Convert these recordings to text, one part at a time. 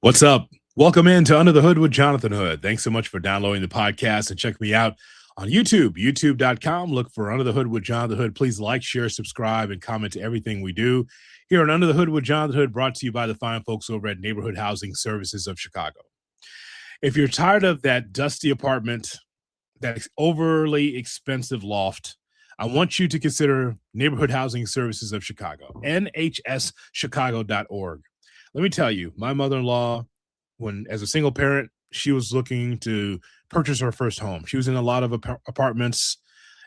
What's up? Welcome into Under the Hood with Jonathan Hood. Thanks so much for downloading the podcast and check me out on YouTube, youtube.com. Look for Under the Hood with Jonathan Hood. Please like, share, subscribe, and comment to everything we do here on Under the Hood with Jonathan Hood, brought to you by the fine folks over at Neighborhood Housing Services of Chicago. If you're tired of that dusty apartment, that overly expensive loft, I want you to consider Neighborhood Housing Services of Chicago, nhschicago.org. Let me tell you, my mother-in-law, when as a single parent, she was looking to purchase her first home. She was in a lot of apartments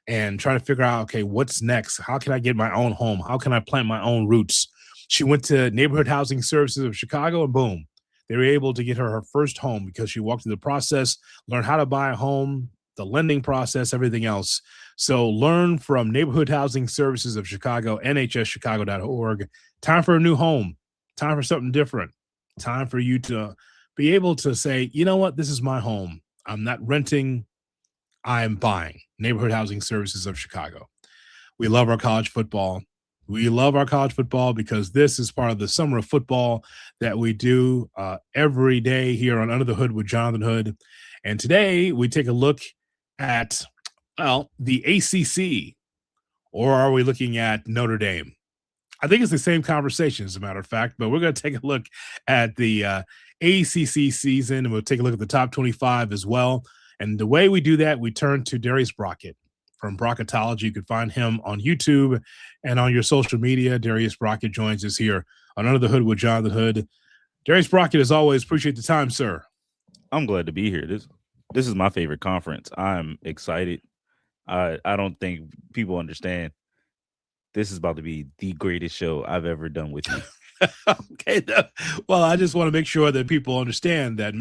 and trying to figure out, okay, what's next? How can I get my own home? How can I plant my own roots? She went to Neighborhood Housing Services of Chicago, and boom, they were able to get her first home because she walked through the process, learned how to buy a home, the lending process, everything else. So learn from Neighborhood Housing Services of Chicago, nhschicago.org. Time for a new home. Time for something different. Time for you to be able to say, you know what, this is my home. I'm not renting, I'm buying. Neighborhood Housing Services of Chicago. We love our college football. We love our college football because this is part of the summer of football that we do every day here on Under the Hood with Jonathan Hood. And today we take a look at, well, the ACC, or are we looking at Notre Dame? I think it's the same conversation, as a matter of fact, but we're going to take a look at the ACC season, and we'll take a look at the top 25 as well. And the way we do that, we turn to Darius Brockett from Brocketology. You can find him on YouTube and on your social media. Darius Brockett joins us here on Under the Hood with Jonathan Hood. Darius Brockett, as always, appreciate the time, sir. I'm glad to be here. This is my favorite conference. I'm excited. I don't think people understand. This is about to be the greatest show I've ever done with you. Okay. Well, I just want to make sure that people understand that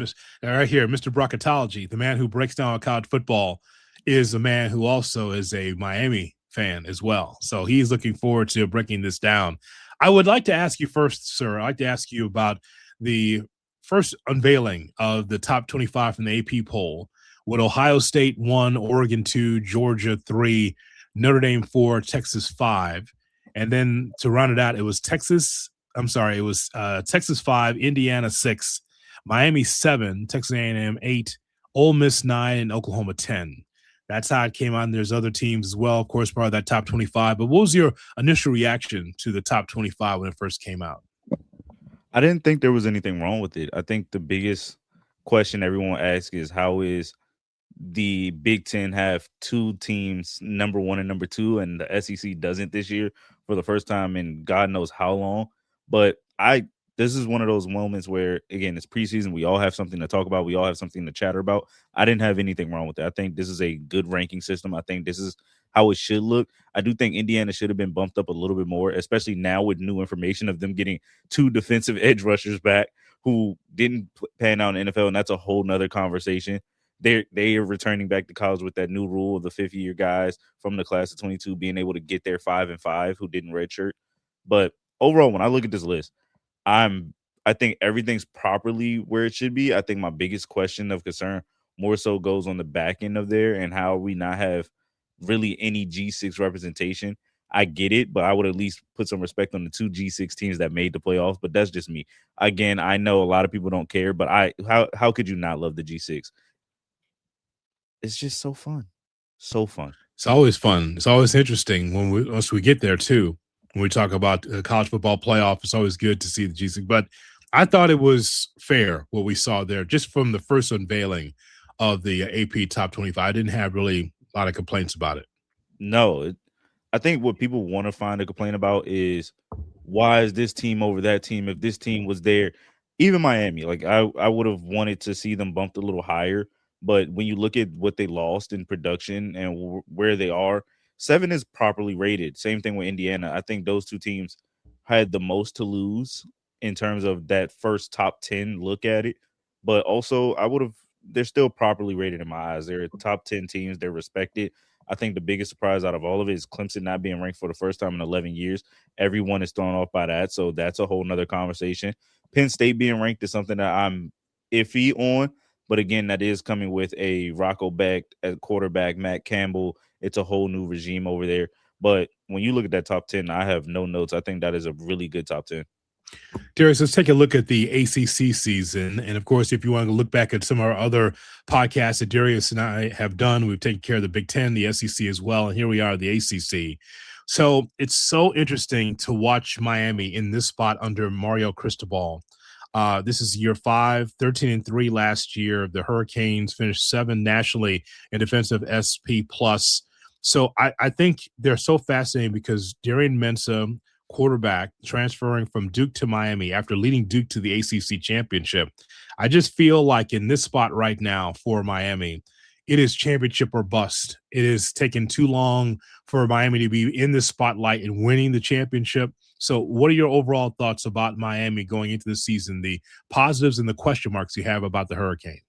right here, Mr. Brocketology, the man who breaks down college football, is a man who also is a Miami fan as well. So he's looking forward to breaking this down. I would like to ask you first, sir. I'd like to ask you about the first unveiling of the top 25 from the AP poll, with Ohio State 1, Oregon 2, Georgia 3, Notre Dame 4, Texas 5. And then to round it out, it was Texas 5, Indiana 6, Miami 7, Texas A&M 8, Ole Miss 9, and Oklahoma 10. That's how it came out. And there's other teams as well, of course, part of that top 25. But what was your initial reaction to the top 25 when it first came out? I didn't think there was anything wrong with it. I think the biggest question everyone asks is, how is the Big Ten have two teams, number one and number two, and the SEC doesn't this year for the first time in God knows how long. But this is one of those moments where, again, it's preseason. We all have something to talk about. We all have something to chatter about. I didn't have anything wrong with it. I think this is a good ranking system. I think this is how it should look. I do think Indiana should have been bumped up a little bit more, especially now with new information of them getting two defensive edge rushers back who didn't pan out in the NFL, and that's a whole nother conversation. They are returning back to college with that new rule of the fifth-year guys from the class of 22 being able to get their 5 and 5 who didn't redshirt. But overall, when I look at this list, I think everything's properly where it should be. I think my biggest question of concern more so goes on the back end of there and how we not have really any G6 representation. I get it, but I would at least put some respect on the two G6 teams that made the playoffs. But that's just me. Again, I know a lot of people don't care, but how could you not love the G6? It's just so fun. So fun. It's always fun. It's always interesting once we get there too. When we talk about college football playoff, it's always good to see the G6. But I thought it was fair what we saw there, just from the first unveiling of the AP Top 25. I didn't have really a lot of complaints about it. No, I think what people want to find a complaint about is, why is this team over that team? If this team was there, even Miami, like I would have wanted to see them bumped a little higher. But when you look at what they lost in production and where they are, 7 is properly rated. Same thing with Indiana. I think those two teams had the most to lose in terms of that first top 10 look at it. But also, they're still properly rated in my eyes. They're top 10 teams. They're respected. I think the biggest surprise out of all of it is Clemson not being ranked for the first time in 11 years. Everyone is thrown off by that. So that's a whole nother conversation. Penn State being ranked is something that I'm iffy on. But again, that is coming with a Rocco Beck at quarterback, Matt Campbell. It's a whole new regime over there. But when you look at that top 10, I have no notes. I think that is a really good top 10. Darius, let's take a look at the ACC season. And of course, if you want to look back at some of our other podcasts that Darius and I have done, we've taken care of the Big Ten, the SEC as well. And here we are, the ACC. So it's so interesting to watch Miami in this spot under Mario Cristobal. This is year 5, 13-3 last year. The Hurricanes finished 7 nationally in defensive SP plus. So I think they're so fascinating because Darian Mensah, quarterback, transferring from Duke to Miami after leading Duke to the ACC championship. I just feel like in this spot right now for Miami, it is championship or bust. It is taken too long for Miami to be in the spotlight and winning the championship. So what are your overall thoughts about Miami going into the season, the positives and the question marks you have about the Hurricane?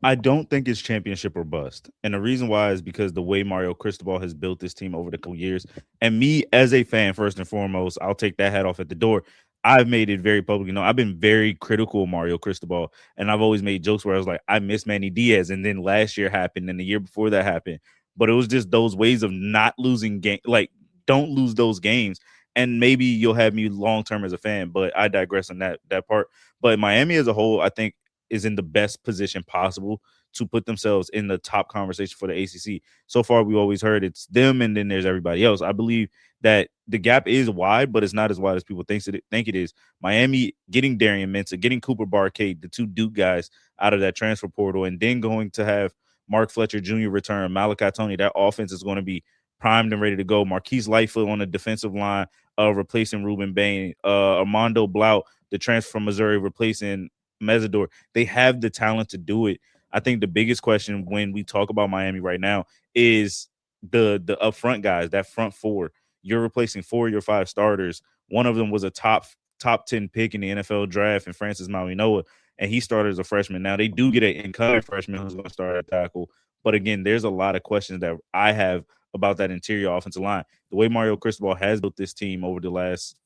I don't think it's championship or bust. And the reason why is because the way Mario Cristobal has built this team over the couple years. And me as a fan, first and foremost, I'll take that hat off at the door. I've made it very publicly known. I've been very critical of Mario Cristobal. And I've always made jokes where I was like, I miss Manny Diaz. And then last year happened and the year before that happened. But it was just those ways of not losing game. Like, don't lose those games. And maybe you'll have me long term as a fan, but I digress on that part. But Miami as a whole, I think, is in the best position possible to put themselves in the top conversation for the ACC. So far, we always heard it's them and then there's everybody else. I believe that the gap is wide, but it's not as wide as people think it is. Miami getting Darian Mensah, getting Cooper Barcade, the 2 Duke guys out of that transfer portal, and then going to have Mark Fletcher Jr. return, Malachi Tony. That offense is going to be primed and ready to go. Marquise Lightfoot on the defensive line, replacing Ruben Bain, Armando Blount, the transfer from Missouri, replacing Mesidor. They have the talent to do it. I think the biggest question when we talk about Miami right now is the upfront guys, that front 4. You're replacing 4 of your 5 starters. One of them was a top 10 pick in the NFL draft, and Francis Mauigoa, and he started as a freshman. Now they do get an incoming freshman who's going to start at tackle, but again, there's a lot of questions that I have about that interior offensive line. The way Mario Cristobal has built this team over the last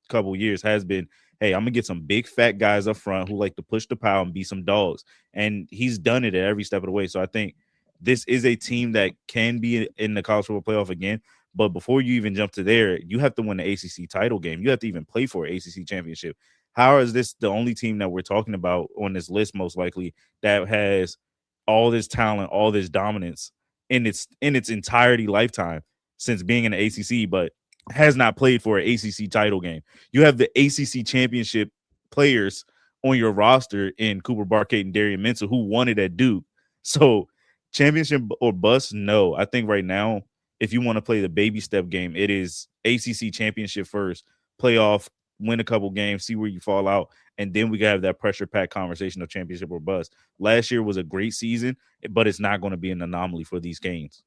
couple of years has been, hey, I'm going to get some big fat guys up front who like to push the pile and be some dogs. And he's done it at every step of the way. So I think this is a team that can be in the college football playoff again. But before you even jump to there, you have to win the ACC title game. You have to even play for an ACC championship. How is this the only team that we're talking about on this list, most likely, that has all this talent, all this dominance in its entirety lifetime since being in the ACC, but has not played for an ACC title game? You have the ACC championship players on your roster in Cooper Barcade and Darian Mensah who won it at Duke. So championship or bust? No. I think right now, if you want to play the baby step game, it is ACC championship first, playoff, win a couple games, see where you fall out, and then we can have that pressure-packed conversation of championship or bust. Last year was a great season, but it's not going to be an anomaly for these games.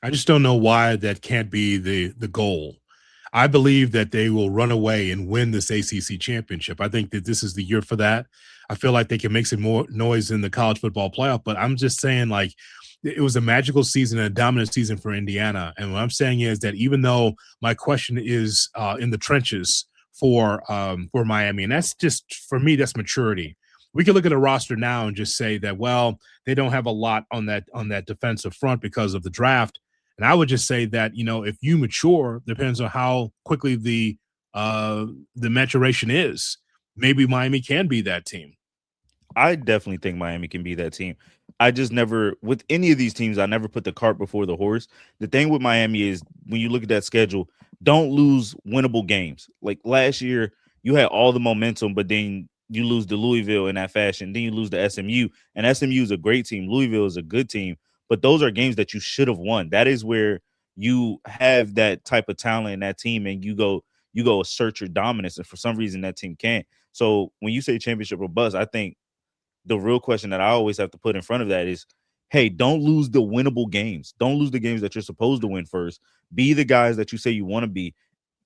I just don't know why that can't be the goal. I believe that they will run away and win this ACC championship. I think that this is the year for that. I feel like they can make some more noise in the college football playoff, but I'm just saying, like, it was a magical season and a dominant season for Indiana. And what I'm saying is that even though my question is in the trenches for Miami, and that's just, for me, that's maturity. We can look at a roster now and just say that, well, they don't have a lot on that defensive front because of the draft. And I would just say that, you know, if you mature, depends on how quickly the maturation is. Maybe Miami can be that team. I definitely think Miami can be that team. I just never, with any of these teams, I never put the cart before the horse. The thing with Miami is when you look at that schedule, don't lose winnable games. Like last year, you had all the momentum, but then you lose to Louisville in that fashion. Then you lose to SMU, and SMU is a great team. Louisville is a good team. But those are games that you should have won. That is where you have that type of talent in that team, and you go assert your dominance. And for some reason, that team can't. So when you say championship or bust, I think the real question that I always have to put in front of that is, hey, don't lose the winnable games. Don't lose the games that you're supposed to win first. Be the guys that you say you want to be.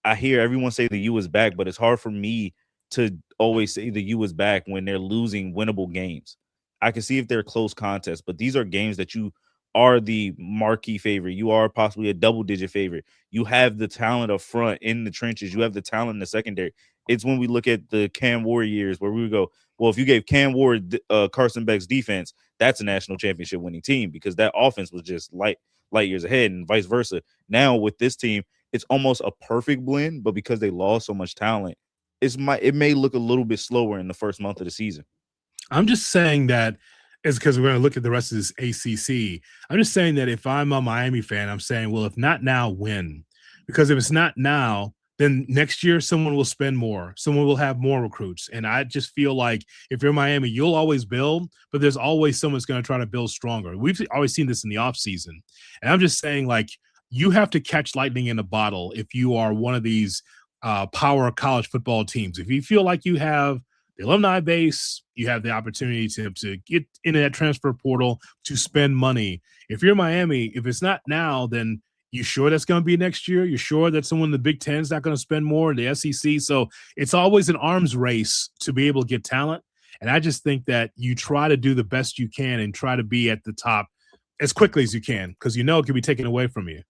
I hear everyone say the U is back, but it's hard for me to always say the U is back when they're losing winnable games. I can see if they're close contests, but these are games that you are the marquee favorite. You are possibly a double-digit favorite. You have the talent up front in the trenches. You have the talent in the secondary. It's when we look at the Cam Ward years where we would go, well, if you gave Cam Ward Carson Beck's defense, that's a national championship winning team because that offense was just light years ahead and vice versa. Now with this team, it's almost a perfect blend, but because they lost so much talent, it may look a little bit slower in the first month of the season. I'm just saying that it's because we're going to look at the rest of this ACC. I'm just saying that if I'm a Miami fan, I'm saying, well, if not now, when? Because if it's not now, then next year someone will spend more. Someone will have more recruits. And I just feel like if you're Miami, you'll always build, but there's always someone that's going to try to build stronger. We've always seen this in the offseason. And I'm just saying, like, you have to catch lightning in a bottle if you are one of these power college football teams. If you feel like you have the alumni base, you have the opportunity to get into that transfer portal, to spend money. If you're Miami, if it's not now, then you sure that's going to be next year? You sure that someone in the Big Ten is not going to spend more in the SEC? So it's always an arms race to be able to get talent. And I just think that you try to do the best you can and try to be at the top as quickly as you can, because you know it can be taken away from you.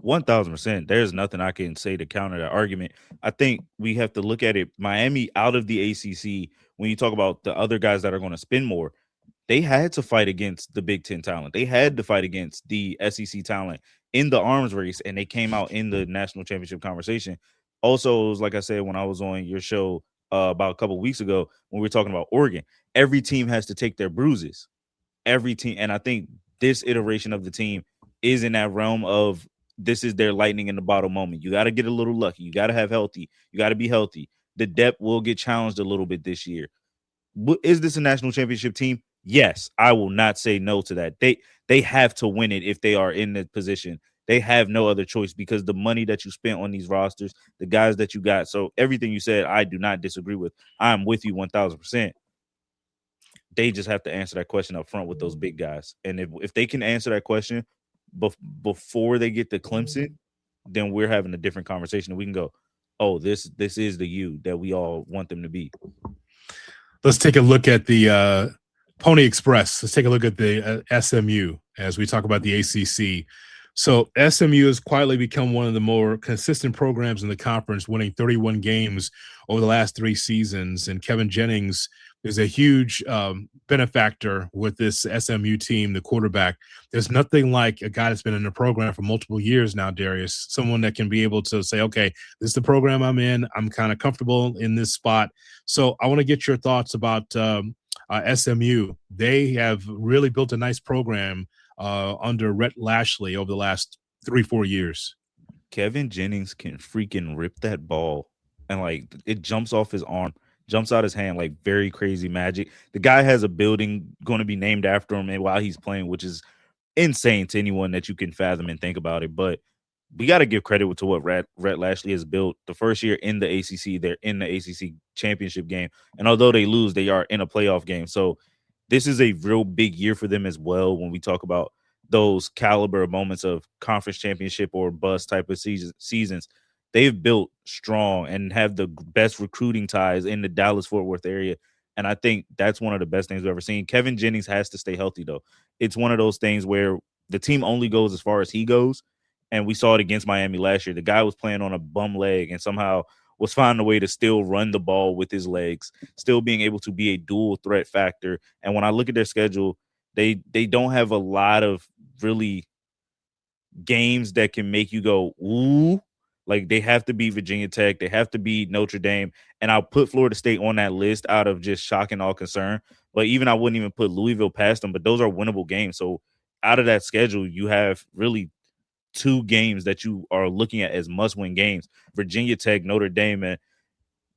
1000%. There's nothing I can say to counter that argument. I think we have to look at it. Miami out of the ACC, when you talk about the other guys that are going to spend more, they had to fight against the Big Ten talent. They had to fight against the SEC talent in the arms race, and they came out in the national championship conversation. Also, it was like I said when I was on your show about a couple of weeks ago when we were talking about Oregon, every team has to take their bruises. Every team, and I think this iteration of the team is in that realm of this is their lightning in the bottle moment. You got to get a little lucky. You got to have healthy. You got to be healthy. The depth will get challenged a little bit this year. Is this a national championship team? Yes, I will not say no to that. They have to win it if they are in the position. They have no other choice because the money that you spent on these rosters, the guys that you got. So everything you said, I do not disagree with. I'm with you 1000%. They just have to answer that question up front with those big guys. And if they can answer that question before they get to Clemson, then we're having a different conversation. And we can go, oh, this is the U that we all want them to be. Let's take a look at the Pony Express. Let's take a look at the SMU as we talk about the ACC. So SMU has quietly become one of the more consistent programs in the conference, winning 31 games over the last 3 seasons. And Kevin Jennings is a huge benefactor with this SMU team, the quarterback. There's nothing like a guy that's been in the program for multiple years now, Darius, someone that can be able to say, okay, this is the program I'm in. I'm kind of comfortable in this spot. So I want to get your thoughts about SMU. They have really built a nice program under Rhett Lashley over the last 3-4 years. Kevin Jennings can freaking rip that ball and like it jumps off his arm, jumps out his hand like very crazy magic. The guy has a building going to be named after him and while he's playing, which is insane to anyone that you can fathom and think about it. But we got to give credit to what Rhett Lashley has built. The first year in the ACC, they're in the ACC championship game. And although they lose, they are in a playoff game. So this is a real big year for them as well when we talk about those caliber moments of conference championship or bust type of seasons. They've built strong and have the best recruiting ties in the Dallas-Fort Worth area. And I think that's one of the best things we've ever seen. Kevin Jennings has to stay healthy, though. It's one of those things where the team only goes as far as he goes. And we saw it against Miami last year. The guy was playing on a bum leg and somehow was finding a way to still run the ball with his legs, still being able to be a dual threat factor. And when I look at their schedule, they don't have a lot of really games that can make you go, ooh. Like they have to beat Virginia Tech. They have to beat Notre Dame. And I'll put Florida State on that list out of just shock and all concern. But even I wouldn't even put Louisville past them. But those are winnable games. So out of that schedule, you have really 2 games that you are looking at as must-win games. Virginia Tech, Notre Dame. And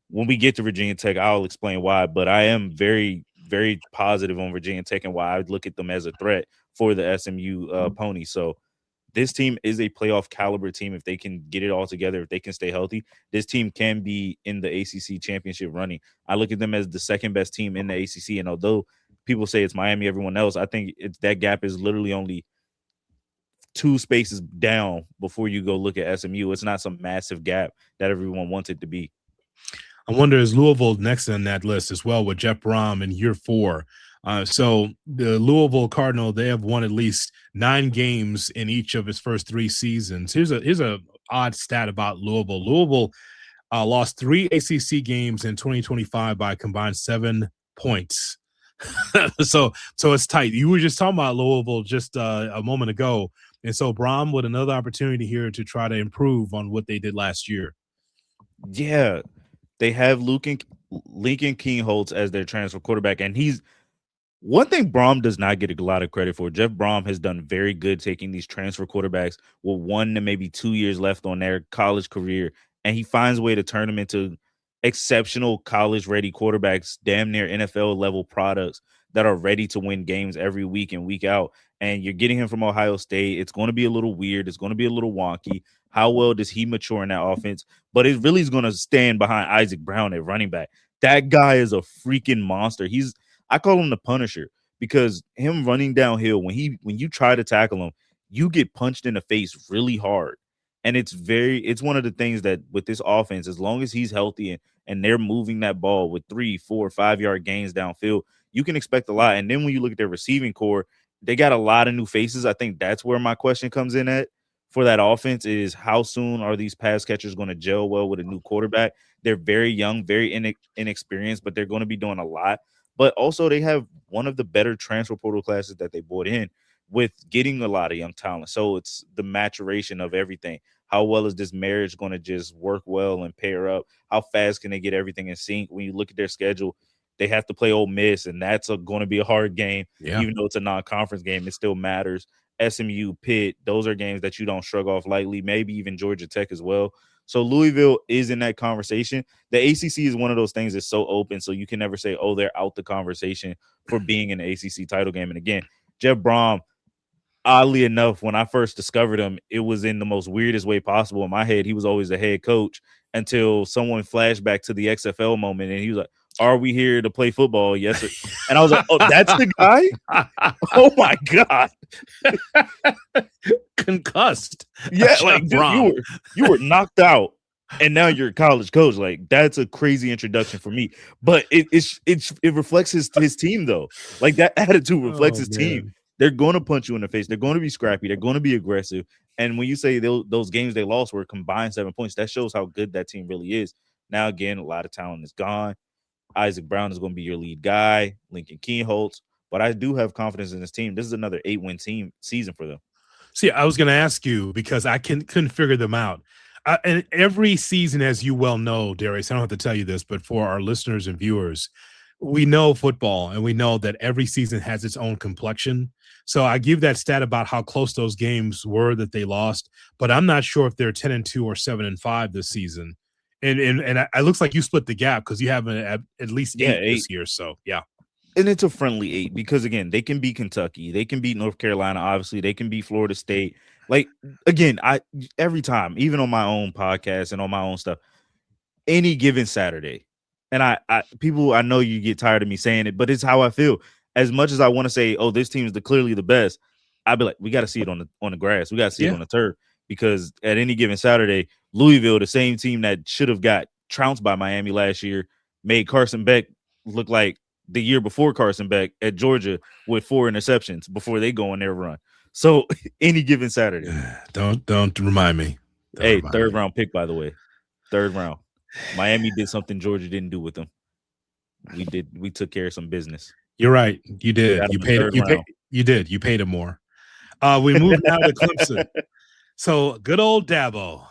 when we get to Virginia Tech, I'll explain why. But I am very, very positive on Virginia Tech and why I look at them as a threat for the SMU Pony. So this team is a playoff caliber team. If they can get it all together, if they can stay healthy, this team can be in the ACC championship running. I look at them as the second best team in the ACC. And although people say it's Miami, everyone else, I think that gap is literally only 2 spaces down before you go look at SMU. It's not some massive gap that everyone wants it to be. I wonder, is Louisville next on that list as well with Jeff Brom in year 4? So the Louisville Cardinal, they have won at least 9 games in each of its first 3 seasons. Here's a odd stat about Louisville. Louisville lost 3 ACC games in 2025 by a combined 7 points. so it's tight. You were just talking about Louisville just a moment ago. And so Brom with another opportunity here to try to improve on what they did last year. Yeah. They have Lincoln Kingholtz as their transfer quarterback, and he's one thing Brom does not get a lot of credit for. Jeff Brom has done very good taking these transfer quarterbacks with 1 to maybe 2 years left on their college career, and he finds a way to turn them into exceptional college-ready quarterbacks, damn near NFL-level products that are ready to win games every week and week out. And you're getting him from Ohio State. It's going to be a little weird. It's going to be a little wonky. How well does he mature in that offense? But it really is going to stand behind Isaac Brown at running back. That guy is a freaking monster. I call him the Punisher because him running downhill, when you try to tackle him, you get punched in the face really hard. And it's one of the things that with this offense, as long as he's healthy and they're moving that ball with 3, 4, 5-yard gains downfield, you can expect a lot. And then when you look at their receiving core, they got a lot of new faces. I think that's where my question comes in at for that offense is how soon are these pass catchers going to gel well with a new quarterback? They're very young, very inexperienced, but they're going to be doing a lot. But also they have one of the better transfer portal classes that they brought in with getting a lot of young talent. So it's the maturation of everything. How well is this marriage going to just work well and pair up? How fast can they get everything in sync? When you look at their schedule, they have to play Ole Miss, and that's going to be a hard game. Yeah. Even though it's a non-conference game, it still matters. SMU, Pitt, those are games that you don't shrug off lightly, maybe even Georgia Tech as well. So Louisville is in that conversation. The ACC is one of those things that's so open, so you can never say, oh, they're out the conversation for being in the ACC title game. And again, Jeff Brom, oddly enough, when I first discovered him, it was in the most weirdest way possible. In my head, he was always a head coach until someone flashed back to the XFL moment, and he was like, are we here to play football? Yes, sir. And I was like, oh, that's the guy? Oh, my God. Concussed. Yeah, like dude, you were knocked out, and now you're a college coach. Like, that's a crazy introduction for me. But it reflects his team, though. Like, that attitude reflects his team. They're going to punch you in the face. They're going to be scrappy. They're going to be aggressive. And when you say those games they lost were combined 7 points, that shows how good that team really is. Now, again, a lot of talent is gone. Isaac Brown is going to be your lead guy, Lincoln Kingholtz. But I do have confidence in this team. This is another 8-win season for them. See, I was going to ask you because I couldn't figure them out. And every season, as you well know, Darius, I don't have to tell you this, but for our listeners and viewers, we know football and we know that every season has its own complexion. So I give that stat about how close those games were that they lost, but I'm not sure if they're 10-2 or 7-5 this season. And it looks like you split the gap because you have at least 8 this year. So, yeah. And it's a friendly 8 because, again, they can beat Kentucky. They can beat North Carolina, obviously. They can beat Florida State. Like, again, every time, even on my own podcast and on my own stuff, any given Saturday, and I know you get tired of me saying it, but it's how I feel. As much as I want to say, oh, this team is clearly the best, I'd be like, we got to see it on the grass. We got to see it on the turf because at any given Saturday, Louisville, the same team that should have got trounced by Miami last year, made Carson Beck look like the year before Carson Beck at Georgia with 4 interceptions before they go on their run. So any given Saturday. Don't remind me. Third round pick, by the way. 3rd round. Miami did something Georgia didn't do with them. We took care of some business. You're right. You did. You paid him more. We move now to Clemson. So good old Dabo,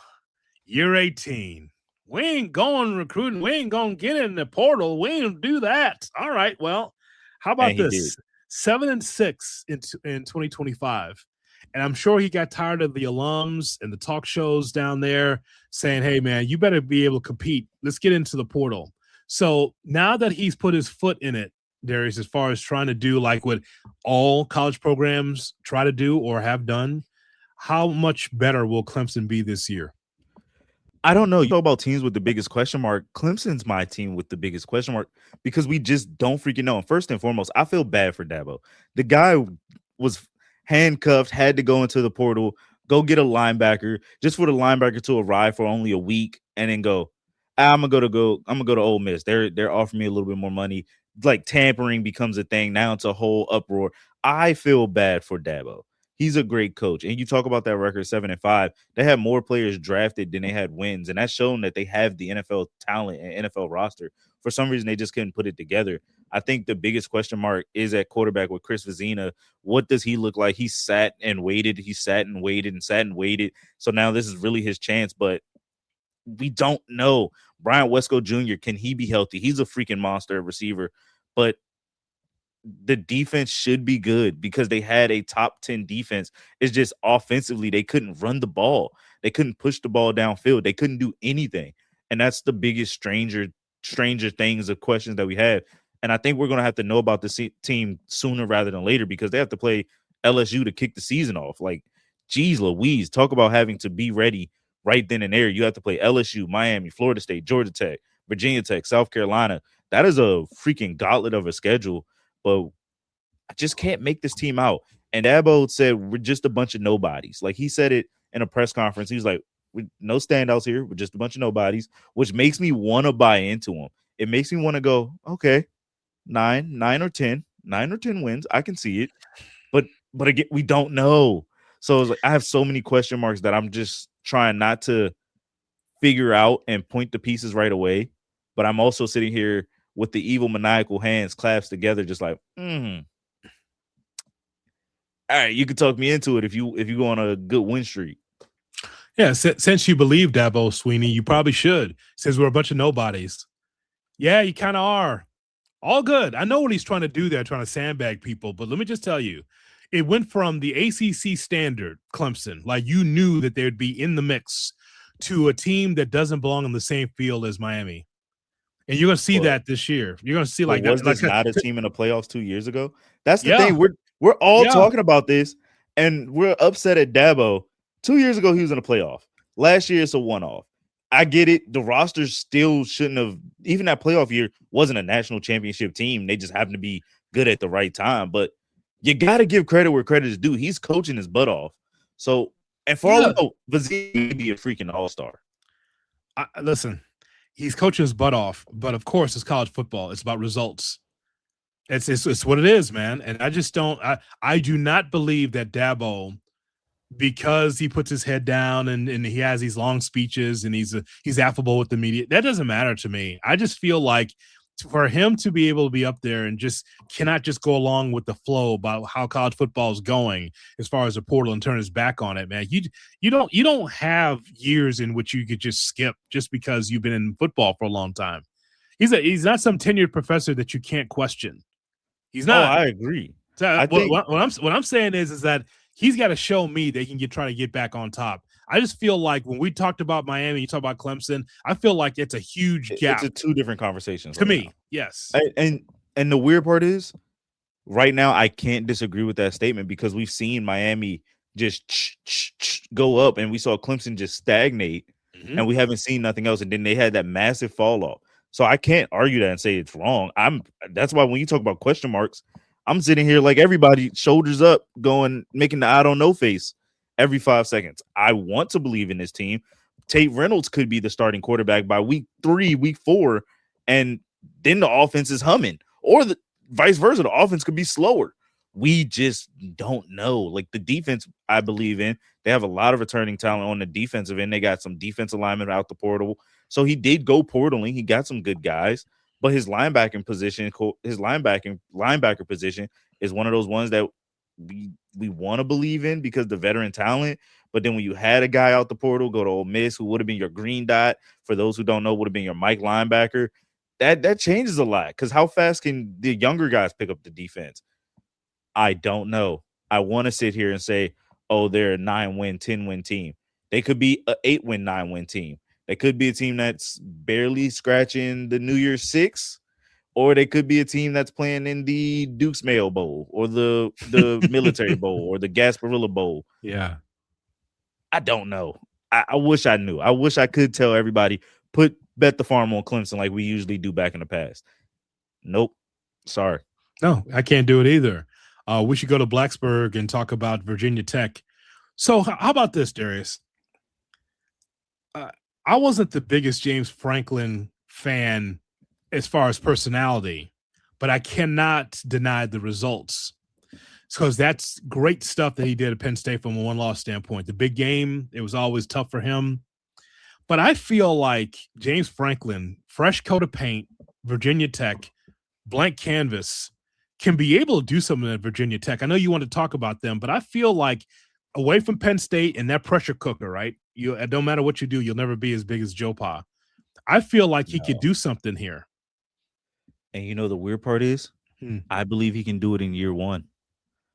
year 18. We ain't going recruiting. We ain't going to get in the portal. We ain't do that. All right. Well, how about this? 7-6 in 2025. And I'm sure he got tired of the alums and the talk shows down there saying, hey, man, you better be able to compete. Let's get into the portal. So now that he's put his foot in it, Darius, as far as trying to do like what all college programs try to do or have done, how much better will Clemson be this year? I don't know. You talk about teams with the biggest question mark. Clemson's my team with the biggest question mark because we just don't freaking know. And first and foremost, I feel bad for Dabo. The guy was handcuffed, had to go into the portal, go get a linebacker, just for the linebacker to arrive for only a week and then go, I'm gonna go to Ole Miss. They're offering me a little bit more money. Like tampering becomes a thing. Now it's a whole uproar. I feel bad for Dabo. He's a great coach. And you talk about that record 7-5. They have more players drafted than they had wins. And that's shown that they have the NFL talent and NFL roster. For some reason, they just couldn't put it together. I think the biggest question mark is at quarterback with Chris Vezina. What does he look like? He sat and waited. He sat and waited and sat and waited. So now this is really his chance. But we don't know. Brian Wesco Jr., can he be healthy? He's a freaking monster receiver, but the defense should be good because they had a top 10 defense. It's just offensively, they couldn't run the ball. They couldn't push the ball downfield. They couldn't do anything. And that's the biggest stranger things of questions that we have. And I think we're going to have to know about this team sooner rather than later because they have to play LSU to kick the season off. Like, geez Louise, talk about having to be ready right then and there. You have to play LSU, Miami, Florida State, Georgia Tech, Virginia Tech, South Carolina. That is a freaking gauntlet of a schedule. But I just can't make this team out. And Dabo said, we're just a bunch of nobodies. Like, he said it in a press conference. He was like, no standouts here. We're just a bunch of nobodies, which makes me want to buy into him. It makes me want to go, okay, 9 or 10 wins. I can see it. But again, we don't know. So it's like, I have so many question marks that I'm just trying not to figure out and point the pieces right away. But I'm also sitting here with the evil maniacal hands clasped together, just like, all right, you can talk me into it if you go on a good win streak. Yeah, since you believe Dabo Swinney, you probably should. Says we're a bunch of nobodies. Yeah, you kind of are. All good. I know what he's trying to do there, trying to sandbag people. But let me just tell you, it went from the ACC standard, Clemson, like you knew that they'd be in the mix, to a team that doesn't belong on the same field as Miami. And you're going to see that this year. You're going to see like was that. Was this not a team in the playoffs 2 years ago? That's the thing. We're all talking about this, and we're upset at Dabo. 2 years ago, he was in a playoff. Last year, it's a one-off. I get it. The roster still shouldn't have, even that playoff year, wasn't a national championship team. They just happened to be good at the right time. But you got to give credit where credit is due. He's coaching his butt off. So, and for all we know, Vazee may be a freaking all-star. Listen, he's coaching his butt off. But, of course, it's college football. It's about results. It's what it is, man. And I just don't I do not believe that Dabo, because he puts his head down and he has these long speeches and he's affable with the media, that doesn't matter to me. I just feel like for him to be able to be up there and just cannot just go along with the flow about how college football is going as far as the portal and turn his back on it, man. You don't have years in which you could just skip just because you've been in football for a long time. He's not some tenured professor that you can't question. He's not. Oh, I agree. So what I'm saying is that he's got to show me that he can try to get back on top. I just feel like when we talked about Miami, you talk about Clemson, I feel like it's a huge gap. It's two different conversations to me. Now. Yes. And the weird part is right now I can't disagree with that statement because we've seen Miami just go up and we saw Clemson just stagnate and we haven't seen nothing else. And then they had that massive fall off. So I can't argue that and say it's wrong. That's why when you talk about question marks, I'm sitting here like everybody, shoulders up, making the I don't know face every 5 seconds. I want to believe in this team. Tate Reynolds could be the starting quarterback by week 3, week 4, and then the offense is humming. Or the vice versa, the offense could be slower. We just don't know. Like the defense, I believe in. They have a lot of returning talent on the defensive end. They got some defense alignment out the portal. So he did go portaling. He got some good guys. But his linebacker position is one of those ones that we want to believe in because the veteran talent. But then when you had a guy out the portal go to Ole Miss who would have been your green dot, for those who don't know, would have been your Mike linebacker, that changes a lot. Because how fast can the younger guys pick up the defense? I don't know. I want to sit here and say, oh, they're a 9-win, 10-win team. They could be an 8-win, 9-win team. They could be a team that's barely scratching the New Year's Six, or they could be a team that's playing in the Duke's Mayo Bowl or the Military Bowl or the Gasparilla Bowl. Yeah. I don't know. I wish I knew. I wish I could tell everybody, bet the farm on Clemson like we usually do back in the past. Nope. Sorry. No, I can't do it either. We should go to Blacksburg and talk about Virginia Tech. So how about this, Darius? I wasn't the biggest James Franklin fan as far as personality, but I cannot deny the results because that's great stuff that he did at Penn State from a one-loss standpoint. The big game, it was always tough for him. But I feel like James Franklin, fresh coat of paint, Virginia Tech, blank canvas, can be able to do something at Virginia Tech. I know you want to talk about them, but I feel like away from Penn State and that pressure cooker, right? You it don't matter what you do, you'll never be as big as Joe Pa. I feel like he could No. do something here. And you know the weird part is, Hmm. I believe he can do it in year one.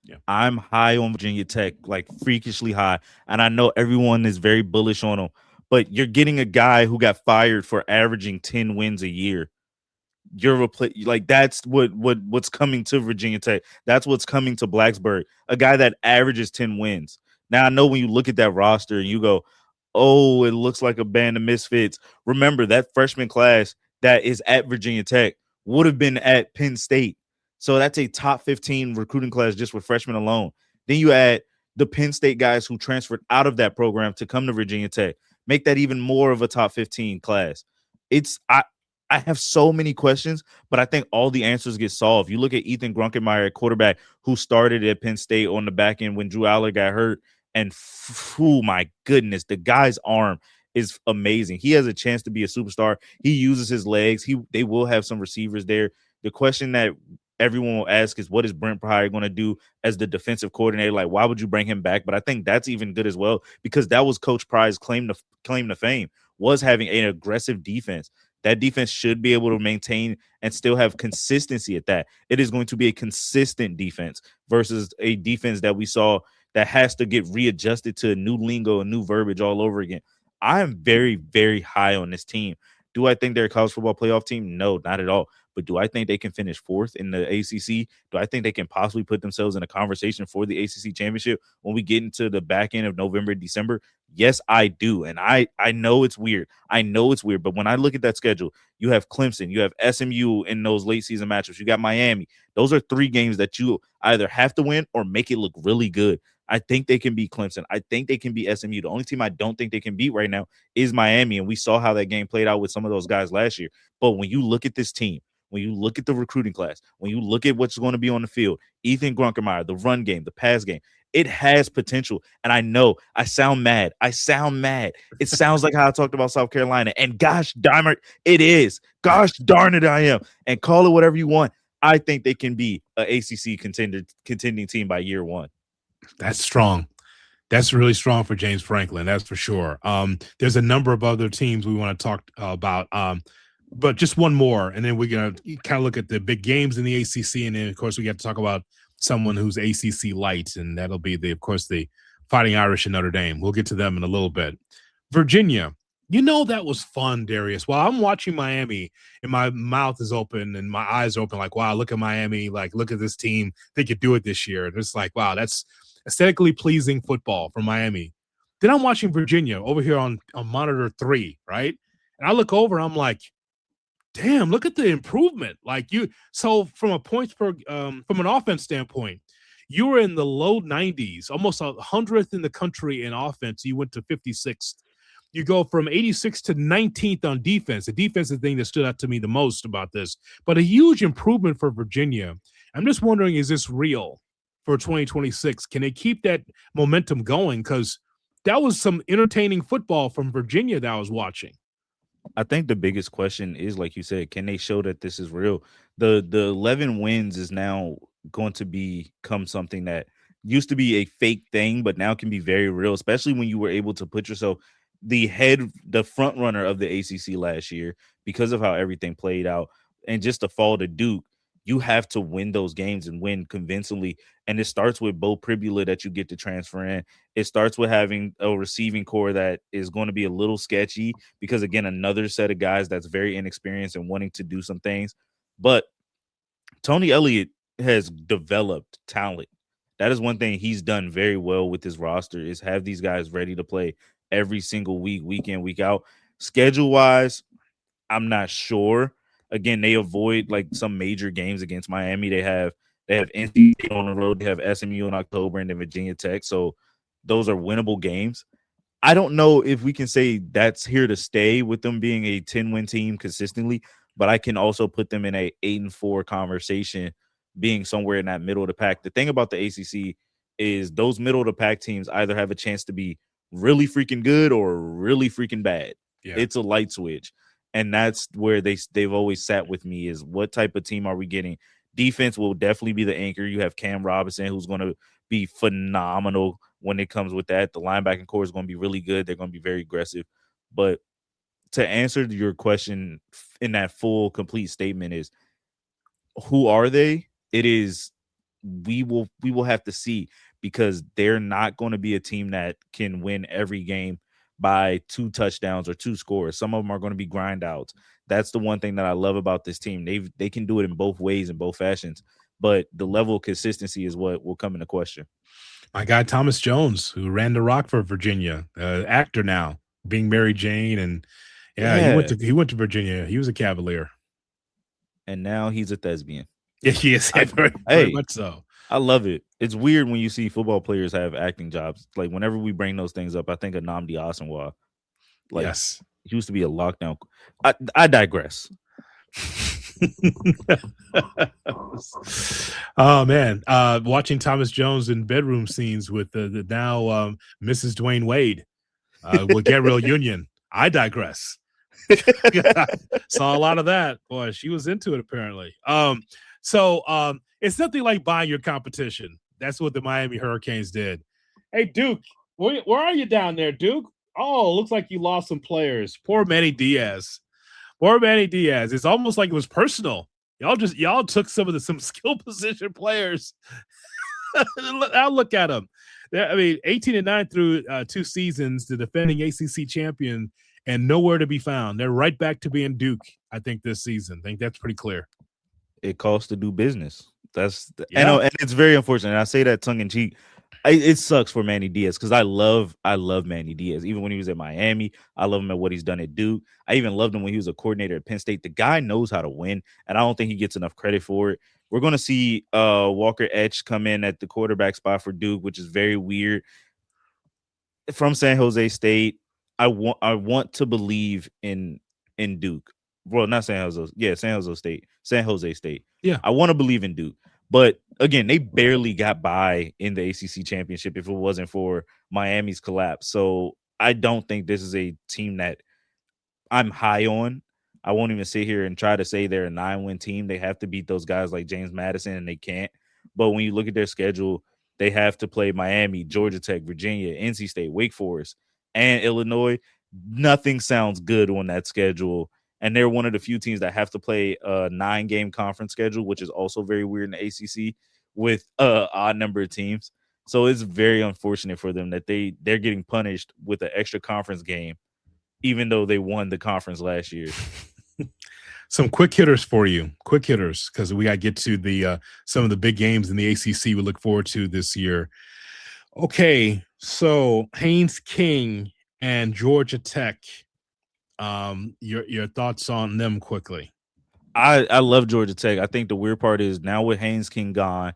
Yeah. I'm high on Virginia Tech, like freakishly high, and I know everyone is very bullish on him. But you're getting a guy who got fired for averaging 10 wins a year. Like that's what's coming to Virginia Tech. That's what's coming to Blacksburg. A guy that averages 10 wins. Now I know when you look at that roster and you go, "Oh, it looks like a band of misfits." Remember that freshman class that is at Virginia Tech would have been at Penn State. So that's a top 15 recruiting class just with freshmen alone. Then you add the Penn State guys who transferred out of that program to come to Virginia Tech. Make that even more of a top 15 class. It's I have so many questions, but I think all the answers get solved. You look at Ethan Grunkemeyer at quarterback, who started at Penn State on the back end when Drew Aller got hurt, and oh my goodness, the guy's arm is amazing. He has a chance to be a superstar. He uses his legs. They will have some receivers there. The question that everyone will ask is, what is Brent Pryor going to do as the defensive coordinator? Like, why would you bring him back? But I think that's even good as well, because that was Coach Pryor's claim to fame, was having an aggressive defense. That defense should be able to maintain and still have consistency at that. It is going to be a consistent defense versus a defense that we saw that has to get readjusted to a new lingo and new verbiage all over again. I am very, very high on this team. Do I think they're a college football playoff team? No, not at all. But do I think they can finish fourth in the ACC? Do I think they can possibly put themselves in a conversation for the ACC championship when we get into the back end of November, December? Yes, I do. And I know it's weird. I know it's weird. But when I look at that schedule, you have Clemson, you have SMU in those late season matchups. You got Miami. Those are 3 games that you either have to win or make it look really good. I think they can beat Clemson. I think they can beat SMU. The only team I don't think they can beat right now is Miami. And we saw how that game played out with some of those guys last year. But when you look at this team, when you look at the recruiting class, when you look at what's going to be on the field, Ethan Grunkemeyer, the run game, the pass game, it has potential. And I know I sound mad. It sounds like how I talked about South Carolina. And gosh darn it, it is. Gosh darn it, I am. And call it whatever you want. I think they can be an ACC contending team by year one. That's strong. That's really strong for James Franklin. That's for sure. There's a number of other teams we want to talk about. But just one more, and then we're going to kind of look at the big games in the ACC. And then, of course, we got to talk about someone who's ACC light, and that'll be, of course, the Fighting Irish in Notre Dame. We'll get to them in a little bit. Virginia, that was fun, Darius. While I'm watching Miami and my mouth is open and my eyes are open, like, wow, look at Miami. Like, look at this team. They could do it this year. And it's like, wow, that's aesthetically pleasing football from Miami. Then I'm watching Virginia over here on monitor 3, right? And I look over, I'm like, damn, look at the improvement. So from a points per from an offense standpoint, you were in the low 90s, almost 100th in the country in offense. You went to 56th. You go from 86th to 19th on defense. The defense is the thing that stood out to me the most about this, but a huge improvement for Virginia. I'm just wondering, is this real for 2026? Can they keep that momentum going? Because that was some entertaining football from Virginia that I was watching. I think the biggest question is, like you said, can they show that this is real? The 11 wins is now going to become something that used to be a fake thing, but now can be very real, especially when you were able to put yourself the front runner of the ACC last year because of how everything played out, and just to fall to Duke. You have to win those games and win convincingly. And it starts with Bo Pribula that you get to transfer in. It starts with having a receiving core that is going to be a little sketchy because, again, another set of guys that's very inexperienced and wanting to do some things. But Tony Elliott has developed talent. That is one thing he's done very well with his roster, is have these guys ready to play every single week, week in, week out. Schedule-wise, I'm not sure. Again, they avoid like some major games against Miami. They have NC State on the road. They have SMU in October and then Virginia Tech. So those are winnable games. I don't know if we can say that's here to stay with them being a 10-win team consistently, but I can also put them in a 8-4 conversation, being somewhere in that middle of the pack. The thing about the ACC is those middle of the pack teams either have a chance to be really freaking good or really freaking bad. Yeah. It's a light switch. And that's where they've always sat with me, is what type of team are we getting? Defense will definitely be the anchor. You have Cam Robinson, who's going to be phenomenal. when it comes with that. The linebacking core is going to be really good. They're going to be very aggressive. But to answer your question in that full, complete statement is, who are they? It is we will have to see, because they're not going to be a team that can win every game by 2 touchdowns or 2 scores. Some of them are going to be grind outs. That's the one thing that I love about this team. They can do it in both ways, in both fashions, but the level of consistency is what will come into question. My guy Thomas Jones, who ran the rock for Virginia, actor now, being Mary Jane, and he went to Virginia. He was a Cavalier, and now he's a thespian. Yeah, he is. Very much so. I love it. It's weird when you see football players have acting jobs. Like, whenever we bring those things up, I think of Nnamdi Asomugha. Like, yes, he used to be a lockdown. I digress. Oh man, watching Thomas Jones in bedroom scenes with the now Mrs. Dwayne Wade with Gabrielle Union. I digress. Saw a lot of that. Boy, she was into it apparently. So it's nothing like buying your competition. That's what the Miami Hurricanes did. Hey, Duke, where are you down there, Duke? Oh, looks like you lost some players. Poor Manny Diaz. It's almost like it was personal. Y'all took some skill position players. I'll look at them. I mean, 18-9 through 2 seasons, the defending ACC champion, and nowhere to be found. They're right back to being Duke, I think, this season. I think that's pretty clear. It costs to do business. And it's very unfortunate. And I say that tongue in cheek. It sucks for Manny Diaz, because I love Manny Diaz. Even when he was at Miami, I love him at what he's done at Duke. I even loved him when he was a coordinator at Penn State. The guy knows how to win, and I don't think he gets enough credit for it. We're going to see Walker Etch come in at the quarterback spot for Duke, which is very weird. From San Jose State, I want to believe in Duke. Well, not San Jose. Yeah, San Jose State. Yeah, I want to believe in Duke. But again, they barely got by in the ACC championship if it wasn't for Miami's collapse. So I don't think this is a team that I'm high on. I won't even sit here and try to say they're a 9-win team. They have to beat those guys like James Madison, and they can't. But when you look at their schedule, they have to play Miami, Georgia Tech, Virginia, NC State, Wake Forest, and Illinois. Nothing sounds good on that schedule. And they're one of the few teams that have to play a 9-game conference schedule, which is also very weird in the ACC with odd number of teams. So it's very unfortunate for them that they're getting punished with an extra conference game, even though they won the conference last year. Some quick hitters for you, because we got to get to the some of the big games in the ACC we look forward to this year. Okay, so Haynes King and Georgia Tech. Your thoughts on them quickly. I love Georgia Tech. I think the weird part is now with Haynes King gone,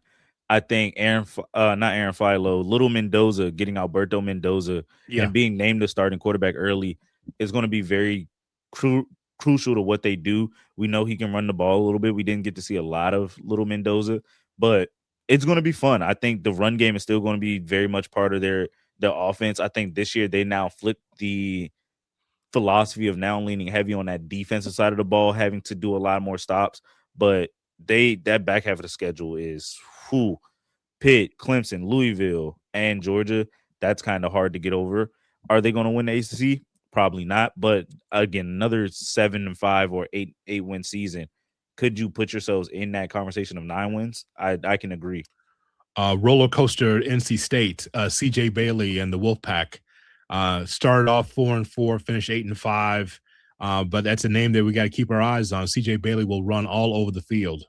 I think Little Mendoza, getting Alberto Mendoza and being named the starting quarterback early is going to be very crucial to what they do. We know he can run the ball a little bit. We didn't get to see a lot of Little Mendoza, but it's going to be fun. I think the run game is still going to be very much part of their offense. I think this year they now flipped the philosophy of now leaning heavy on that defensive side of the ball, having to do a lot more stops. But that back half of the schedule is Pitt, Clemson, Louisville, and Georgia. That's kind of hard to get over. Are they going to win the ACC? Probably not. But again, another 7-5 or 8-win season. Could you put yourselves in that conversation of 9 wins? I can agree. Roller coaster NC State, CJ Bailey and the Wolfpack. Started off 4-4, finished 8-5, but that's a name that we got to keep our eyes on. CJ Bailey will run all over the field.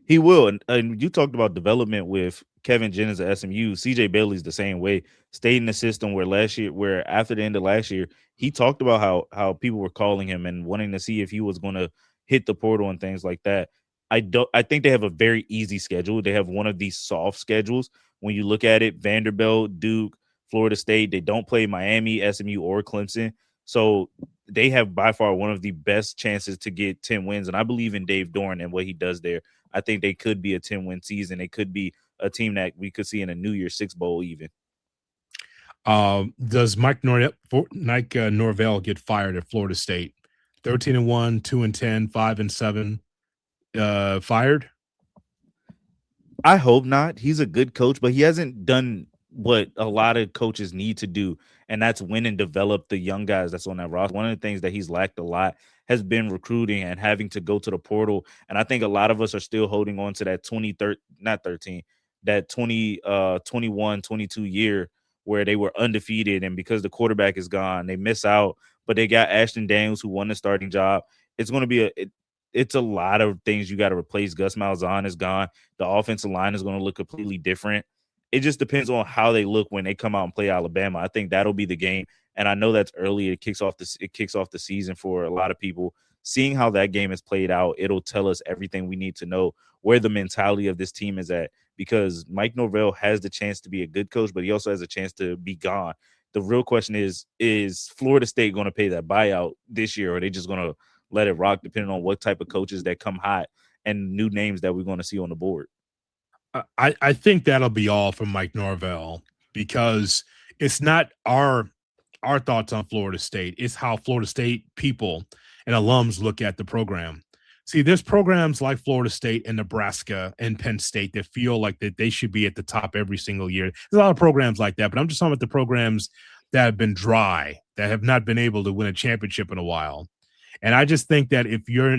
He will, and you talked about development with Kevin Jennings at SMU. CJ Bailey's the same way. Stayed in the system where after the end of last year, he talked about how people were calling him and wanting to see if he was going to hit the portal and things like that. I think they have a very easy schedule. They have one of these soft schedules. When you look at it, Vanderbilt, Duke, Florida State, they don't play Miami, SMU, or Clemson. So they have by far one of the best chances to get 10 wins. And I believe in Dave Doeren and what he does there. I think they could be a 10-win season. They could be a team that we could see in a New Year's Six Bowl even. Does Mike Norvell get fired at Florida State? 13-1, 2-10, 5-7. Fired? I hope not. He's a good coach, but he hasn't done what a lot of coaches need to do, and that's win and develop the young guys that's on that roster. One of the things that he's lacked a lot has been recruiting and having to go to the portal. And I think a lot of us are still holding on to that 21, 22 year where they were undefeated, and because the quarterback is gone, they miss out. But they got Ashton Daniels, who won the starting job. It's going to be it's a lot of things you got to replace. Gus Malzahn is gone. The offensive line is going to look completely different. It just depends on how they look when they come out and play Alabama. I think that'll be the game. And I know that's early. It kicks off the season for a lot of people. Seeing how that game is played out, it'll tell us everything we need to know where the mentality of this team is at, because Mike Norvell has the chance to be a good coach, but he also has a chance to be gone. The real question is Florida State going to pay that buyout this year, or are they just going to let it rock depending on what type of coaches that come hot and new names that we're going to see on the board? I think that'll be all from Mike Norvell, because it's not our thoughts on Florida State. It's how Florida State people and alums look at the program. See, there's programs like Florida State and Nebraska and Penn State that feel like that they should be at the top every single year. There's a lot of programs like that, but I'm just talking about the programs that have been dry, that have not been able to win a championship in a while. And I just think that if you're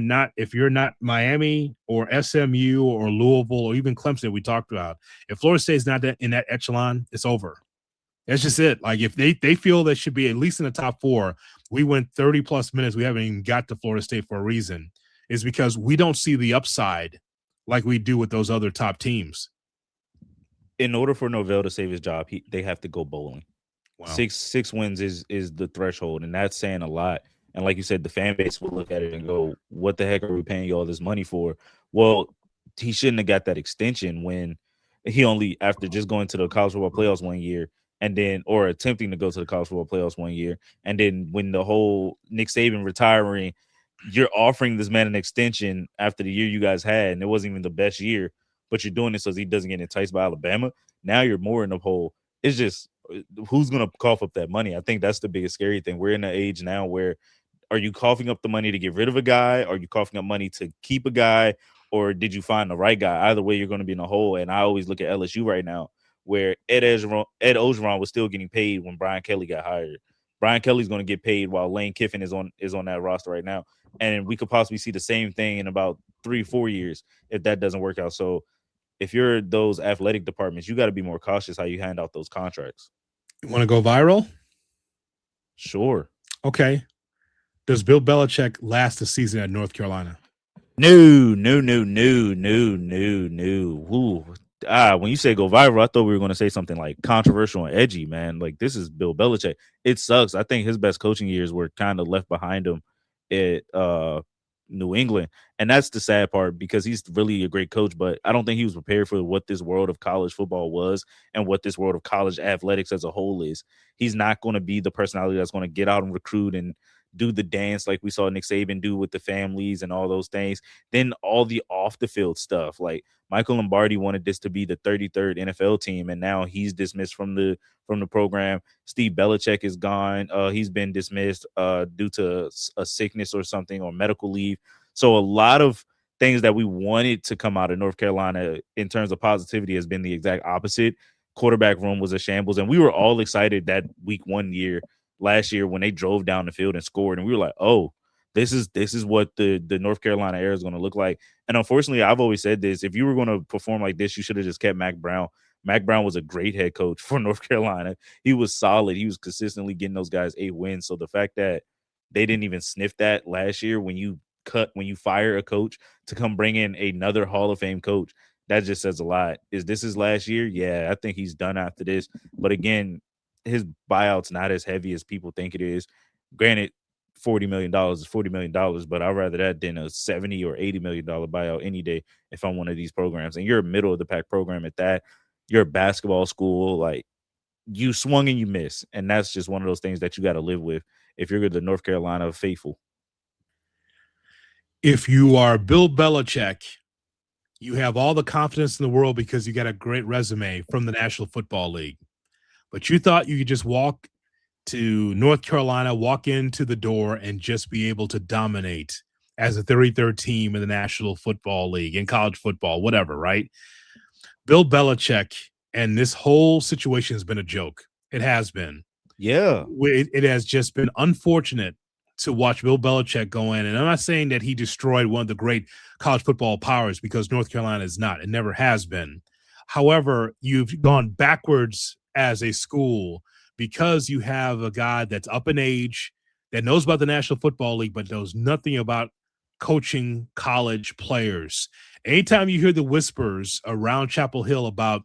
not Miami or SMU or Louisville or even Clemson, we talked about, if Florida State is not in that echelon, it's over. That's just it. Like, if they feel they should be at least in the top four, we went 30 plus minutes. We haven't even got to Florida State for a reason. Is because we don't see the upside like we do with those other top teams. In order for Norvell to save his job, they have to go bowling. Wow. Six wins is the threshold, and that's saying a lot. And like you said, the fan base will look at it and go, what the heck are we paying you all this money for? Well, he shouldn't have got that extension when he only, after just going to the college football playoffs one year, and then, or attempting to go to the college football playoffs one year, and then when the whole Nick Saban retiring, you're offering this man an extension after the year you guys had, and it wasn't even the best year, but you're doing it so he doesn't get enticed by Alabama. Now you're more in the hole. It's just, who's going to cough up that money? I think that's the biggest scary thing. We're in an age now where, are you coughing up the money to get rid of a guy? Are you coughing up money to keep a guy? Or did you find the right guy? Either way, you're going to be in a hole. And I always look at LSU right now, where Ed Orgeron was still getting paid when Brian Kelly got hired. Brian Kelly's going to get paid while Lane Kiffin is on that roster right now. And we could possibly see the same thing in about 3-4 years if that doesn't work out. So if you're those athletic departments, you got to be more cautious how you hand out those contracts. You want to go viral? Sure. Okay. Does Bill Belichick last the season at North Carolina? No. Ooh. When you say go viral, I thought we were going to say something like controversial and edgy, man. Like, this is Bill Belichick. It sucks. I think his best coaching years were kind of left behind him at New England. And that's the sad part, because he's really a great coach, but I don't think he was prepared for what this world of college football was and what this world of college athletics as a whole is. He's not going to be the personality that's going to get out and recruit and do the dance like we saw Nick Saban do with the families and all those things. Then all the off the field stuff, like Michael Lombardi wanted this to be the 33rd NFL team, and now he's dismissed from the program. Steve Belichick is gone. He's been dismissed due to a sickness or something, or medical leave. So a lot of things that we wanted to come out of North Carolina in terms of positivity has been the exact opposite. Quarterback room was a shambles, and we were all excited that week 1 year last year when they drove down the field and scored, and we were like, oh, this is what the North Carolina era is going to look like. And unfortunately, I've always said this, if you were going to perform like this, you should have just kept Mack Brown. Mack Brown was a great head coach for North Carolina. He was solid. He was consistently getting those guys 8 wins. So the fact that they didn't even sniff that last year, when you fire a coach to come bring in another Hall of Fame coach, that just says a lot. Is this his last year? Yeah, I think he's done after this. But again, his buyout's not as heavy as people think it is. Granted, $40 million is $40 million, but I'd rather that than a $70 or $80 million buyout any day if I'm one of these programs. And you're a middle of the pack program at that. You're a basketball school. Like, you swung and you missed. And that's just one of those things that you got to live with if you're the North Carolina faithful. If you are Bill Belichick, you have all the confidence in the world because you got a great resume from the National Football League. But you thought you could just walk to North Carolina, walk into the door, and just be able to dominate as a 33rd team in the National Football League, in college football, whatever, right? Bill Belichick And this whole situation has been a joke. It has been. Yeah. It has just been unfortunate to watch Bill Belichick go in. And I'm not saying that he destroyed one of the great college football powers, because North Carolina is not. It never has been. However, you've gone backwards as a school because you have a guy that's up in age, that knows about the National Football League, but knows nothing about coaching college players. Anytime you hear the whispers around Chapel Hill about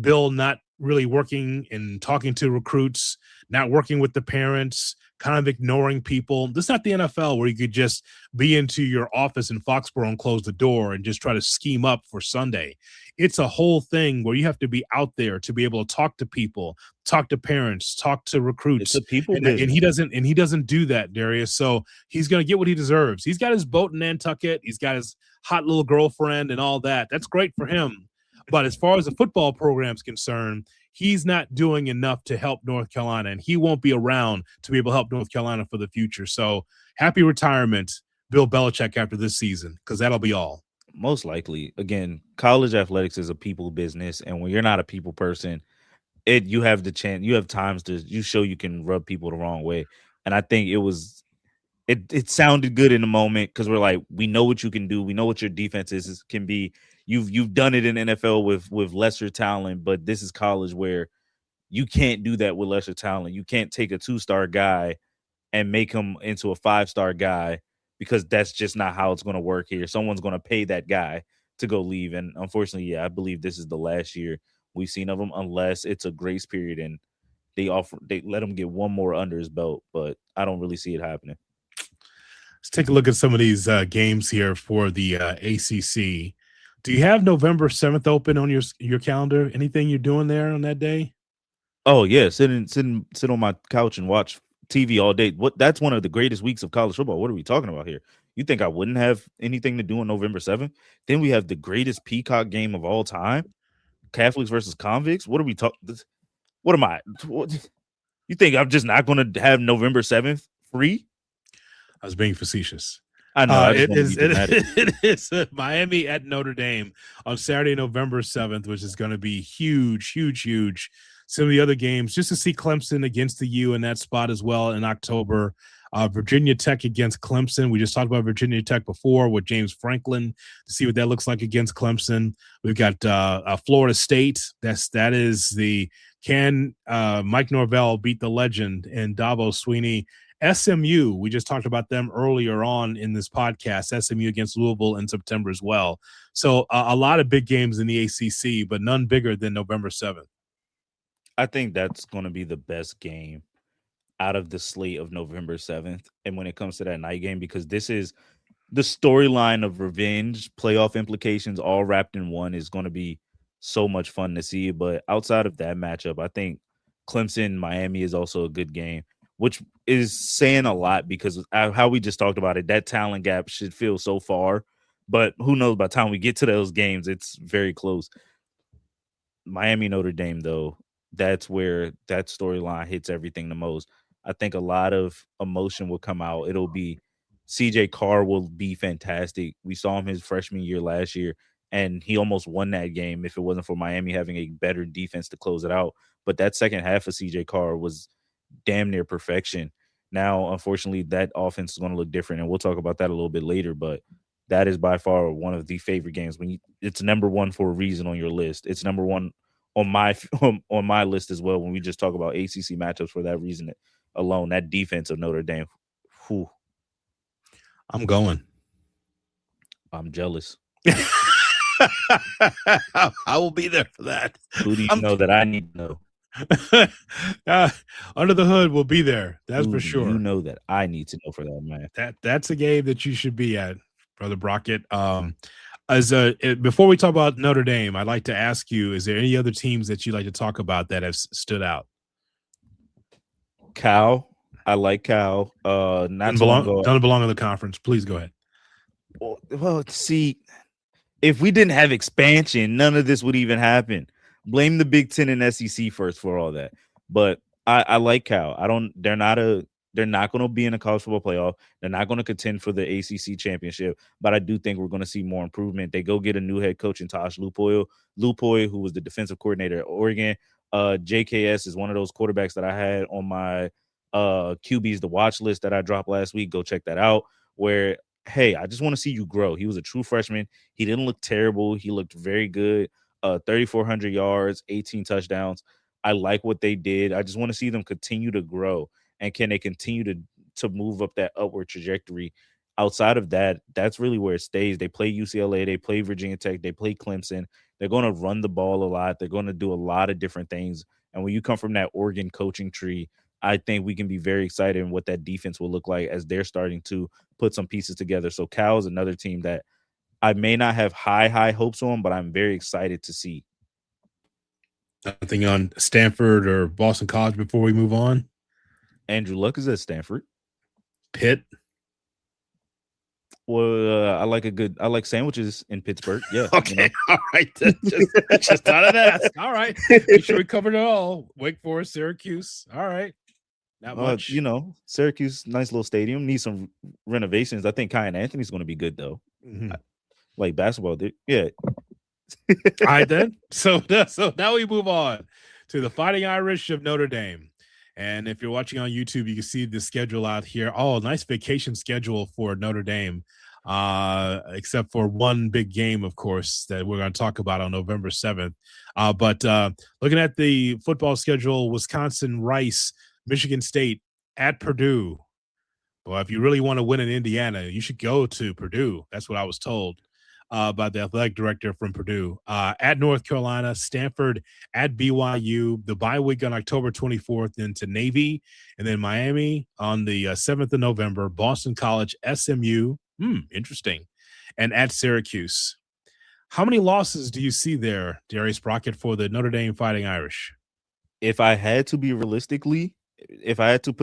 Bill not really working and talking to recruits, not working with the parents, kind of ignoring people. This is not the NFL where you could just be into your office in Foxborough and close the door and just try to scheme up for Sunday. It's a whole thing where you have to be out there to be able to talk to people, talk to parents, talk to recruits. It's a people and business. he doesn't do that, Darius. So he's going to get what he deserves. He's got his boat in Nantucket. He's got his hot little girlfriend and all that. That's great for him. But as far as the football program is concerned, he's not doing enough to help North Carolina, and he won't be around to be able to help North Carolina for the future. So happy retirement, Bill Belichick, after this season, because that'll be all. Most likely. Again, college athletics is a people business, and when you're not a people person, you have the chance, you have times to show you can rub people the wrong way. And I think it sounded good in the moment because we're like, we know what you can do, we know what your defenses can be. You've done it in NFL with lesser talent, but this is college where you can't do that with lesser talent. You can't take a 2-star guy and make him into a 5-star guy, because that's just not how it's going to work here. Someone's going to pay that guy to go leave. And unfortunately, yeah, I believe this is the last year we've seen of him, unless it's a grace period and they let him get one more under his belt. But I don't really see it happening. Let's take a look at some of these games here for the ACC. Do you have November 7th open on your calendar? Anything you're doing there on that day? Oh yeah, sit on my couch and watch TV all day. That's one of the greatest weeks of college football. What are we talking about here? You think I wouldn't have anything to do on November 7th? Then we have the greatest Peacock game of all time, Catholics versus Convicts. What are we talking? What am I? You think I'm just not going to have November 7th free? I was being facetious. I know. It is Miami at Notre Dame on Saturday, November 7th, which is going to be huge, huge, huge. Some of the other games, just to see Clemson against the U in that spot as well in October. Virginia Tech against Clemson. We just talked about Virginia Tech before with James Franklin, to see what that looks like against Clemson. We've got Florida State. That is the Mike Norvell beat the legend and Dabo Swinney. SMU, we just talked about them earlier on in this podcast. SMU against Louisville in September as well. So a lot of big games in the ACC, but none bigger than November 7th. I think that's going to be the best game out of the slate of November 7th. And when it comes to that night game, because this is the storyline of revenge, playoff implications, all wrapped in one, is going to be so much fun to see. But outside of that matchup, I think Clemson, Miami is also a good game, which is saying a lot because how we just talked about it, that talent gap should feel so far. But who knows, by the time we get to those games, it's very close. Miami, Notre Dame, though, that's where that storyline hits everything the most. I think a lot of emotion will come out. It'll be CJ Carr will be fantastic. We saw him his freshman year last year, and he almost won that game if it wasn't for Miami having a better defense to close it out. But that second half of CJ Carr was damn near perfection. Now, unfortunately, that offense is going to look different, and we'll talk about that a little bit later, but that is by far one of the favorite games. It's number one for a reason on your list. It's number one on my list as well when we just talk about ACC matchups for that reason alone. That defense of Notre Dame. Whew. I'm going. I'm jealous. I will be there for that. Who do you know that I need to know? Under the hood will be there. That's for sure. You know that I need to know for that, man. That's a game that you should be at, Brother Brockett. Before we talk about Notre Dame, I'd like to ask you: is there any other teams that you'd like to talk about that have stood out? Cal, I like Cal. Doesn't belong in the conference. Please go ahead. Well, see, if we didn't have expansion, none of this would even happen. Blame the Big Ten and SEC first for all that. But I like Cal. They're not a They're not going to be in the college football playoff. They're not going to contend for the ACC championship, but I do think we're going to see more improvement. They go get a new head coach in Tosh Lupoy, who was the defensive coordinator at Oregon. JKS is one of those quarterbacks that I had on my QBs the watch list that I dropped last week. Go check that out. Where, hey, I just want to see you grow. He was a true freshman. He didn't look terrible. He looked very good. 3,400 yards, 18 touchdowns. I like what they did. I just want to see them continue to grow. And can they continue to move up that upward trajectory? Outside of that, that's really where it stays. They play UCLA, they play Virginia Tech, they play Clemson. They're going to run the ball a lot. They're going to do a lot of different things. And when you come from that Oregon coaching tree, I think we can be very excited in what that defense will look like as they're starting to put some pieces together. So Cal is another team that I may not have high hopes on, but I'm very excited to see. Nothing on Stanford or Boston College before we move on? Andrew Luck is at Stanford. Pitt? Well, I like sandwiches in Pittsburgh. Yeah. Okay. All right. Just thought of that. All right. Make sure we covered it all. Wake Forest, Syracuse. All right. Not much. Syracuse, nice little stadium. Needs some renovations. I think Kyan Anthony's going to be good, though. Mm-hmm. Like basketball. Yeah. All right, then. So now we move on to the Fighting Irish of Notre Dame. And if you're watching on YouTube, you can see the schedule out here. Oh, nice vacation schedule for Notre Dame, except for one big game, of course, that we're going to talk about on November 7th. But looking at the football schedule, Wisconsin, Rice, Michigan State, at Purdue. Well, if you really want to win in Indiana, you should go to Purdue. That's what I was told by the athletic director from Purdue. At North Carolina, Stanford, at BYU, the bye week on October 24th into Navy, and then Miami on the 7th of November, Boston College, SMU, interesting, and at Syracuse. How many losses do you see there, Darius Brockett, for the Notre Dame Fighting Irish? If I had to put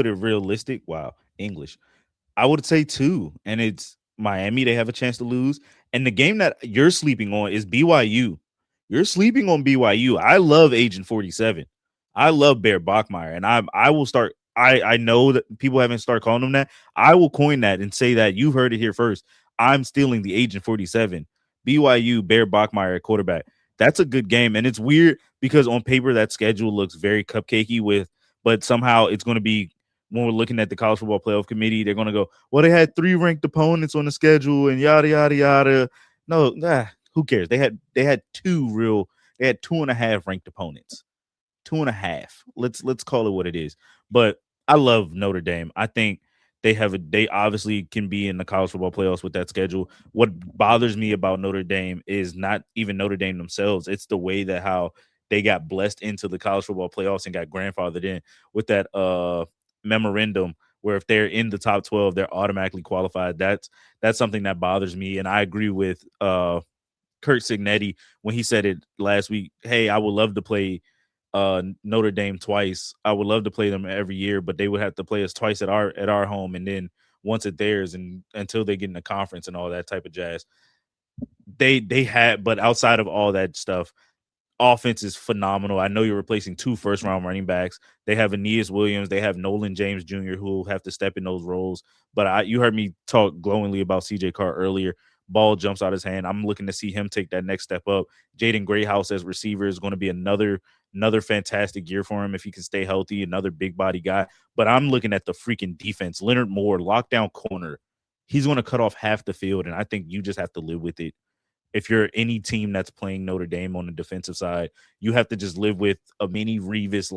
it realistic, English, I would say 2, and it's Miami. They have a chance to lose. And the game that you're sleeping on is BYU. You're sleeping on BYU. I love Agent 47. I love Bear Bachmeier. And I will start. I know that people haven't started calling him that. I will coin that and say that you've heard it here first. I'm stealing the Agent 47. BYU, Bear Bachmeier at quarterback. That's a good game. And it's weird because on paper that schedule looks very cupcakey but somehow it's going to be, when we're looking at the College Football Playoff Committee, they're going to go, well, they had 3 ranked opponents on the schedule and yada, yada, yada. No, who cares? They had 2.5 ranked opponents. 2.5. Let's call it what it is. But I love Notre Dame. I think they obviously can be in the College Football Playoffs with that schedule. What bothers me about Notre Dame is not even Notre Dame themselves. It's the way that how they got blessed into the College Football Playoffs and got grandfathered in with that memorandum where if they're in the top 12 they're automatically qualified. That's something that bothers me, and I agree with Kurt Signetti when he said it last week. Hey, I would love to play Notre Dame twice. I would love to play them every year, but they would have to play us twice at our home and then once at theirs, and until they get in the conference and all that type of jazz. But outside of all that stuff, offense is phenomenal. I know you're replacing 2 first-round running backs. They have Aeneas Williams. They have Nolan James Jr., who will have to step in those roles. But you heard me talk glowingly about C.J. Carr earlier. Ball jumps out his hand. I'm looking to see him take that next step up. Jaden Greyhouse as receiver is going to be another fantastic year for him if he can stay healthy, another big-body guy. But I'm looking at the freaking defense. Leonard Moore, lockdown corner. He's going to cut off half the field, and I think you just have to live with it. If you're any team that's playing Notre Dame on the defensive side, you have to just live with a mini Revis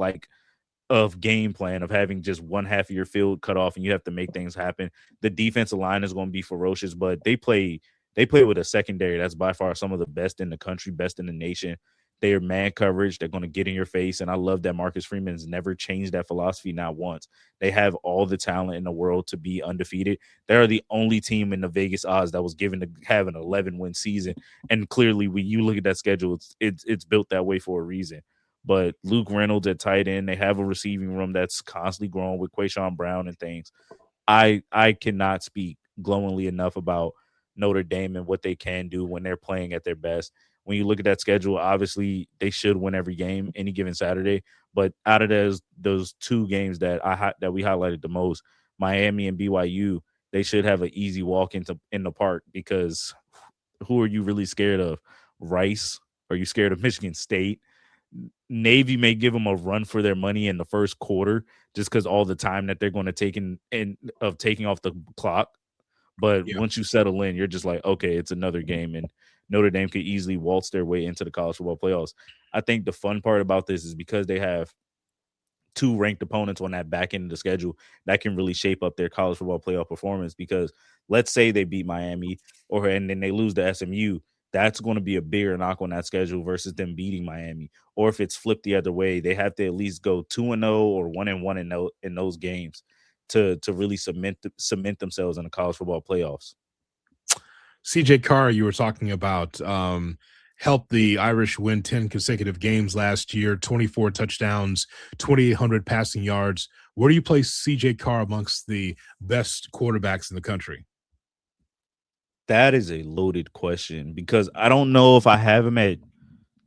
of game plan of having just one half of your field cut off, and you have to make things happen. The defensive line is going to be ferocious, but they play with a secondary that's by far some of the best in the country, best in the nation. They are man coverage. They're going to get in your face. And I love that Marcus Freeman has never changed that philosophy, not once. They have all the talent in the world to be undefeated. They're the only team in the Vegas odds that was given to have an 11-win season. And clearly, when you look at that schedule, it's built that way for a reason. But Luke Reynolds at tight end, they have a receiving room that's constantly growing with Quayshawn Brown and things. I cannot speak glowingly enough about Notre Dame and what they can do when they're playing at their best. When you look at that schedule, obviously they should win every game any given Saturday. But out of those 2 games that we highlighted the most, Miami and BYU, they should have an easy walk in the park because who are you really scared of? Rice? Are you scared of Michigan State? Navy may give them a run for their money in the first quarter just because all the time that they're going to take in of taking off the clock. But Yeah. once you settle in, you're just like, okay, it's another game, and Notre Dame could easily waltz their way into the college football playoffs. I think the fun part about this is because they have two ranked opponents on that back end of the schedule that can really shape up their college football playoff performance. Because let's say they beat Miami and then they lose to SMU, that's going to be a bigger knock on that schedule versus them beating Miami. Or if it's flipped the other way, they have to at least go 2-0 or 1-1 in those games to really cement themselves in the college football playoffs. CJ Carr, you were talking about, helped the Irish win 10 consecutive games last year, 24 touchdowns, 2,800 passing yards. Where do you place CJ Carr amongst the best quarterbacks in the country? That is a loaded question because I don't know if I have him at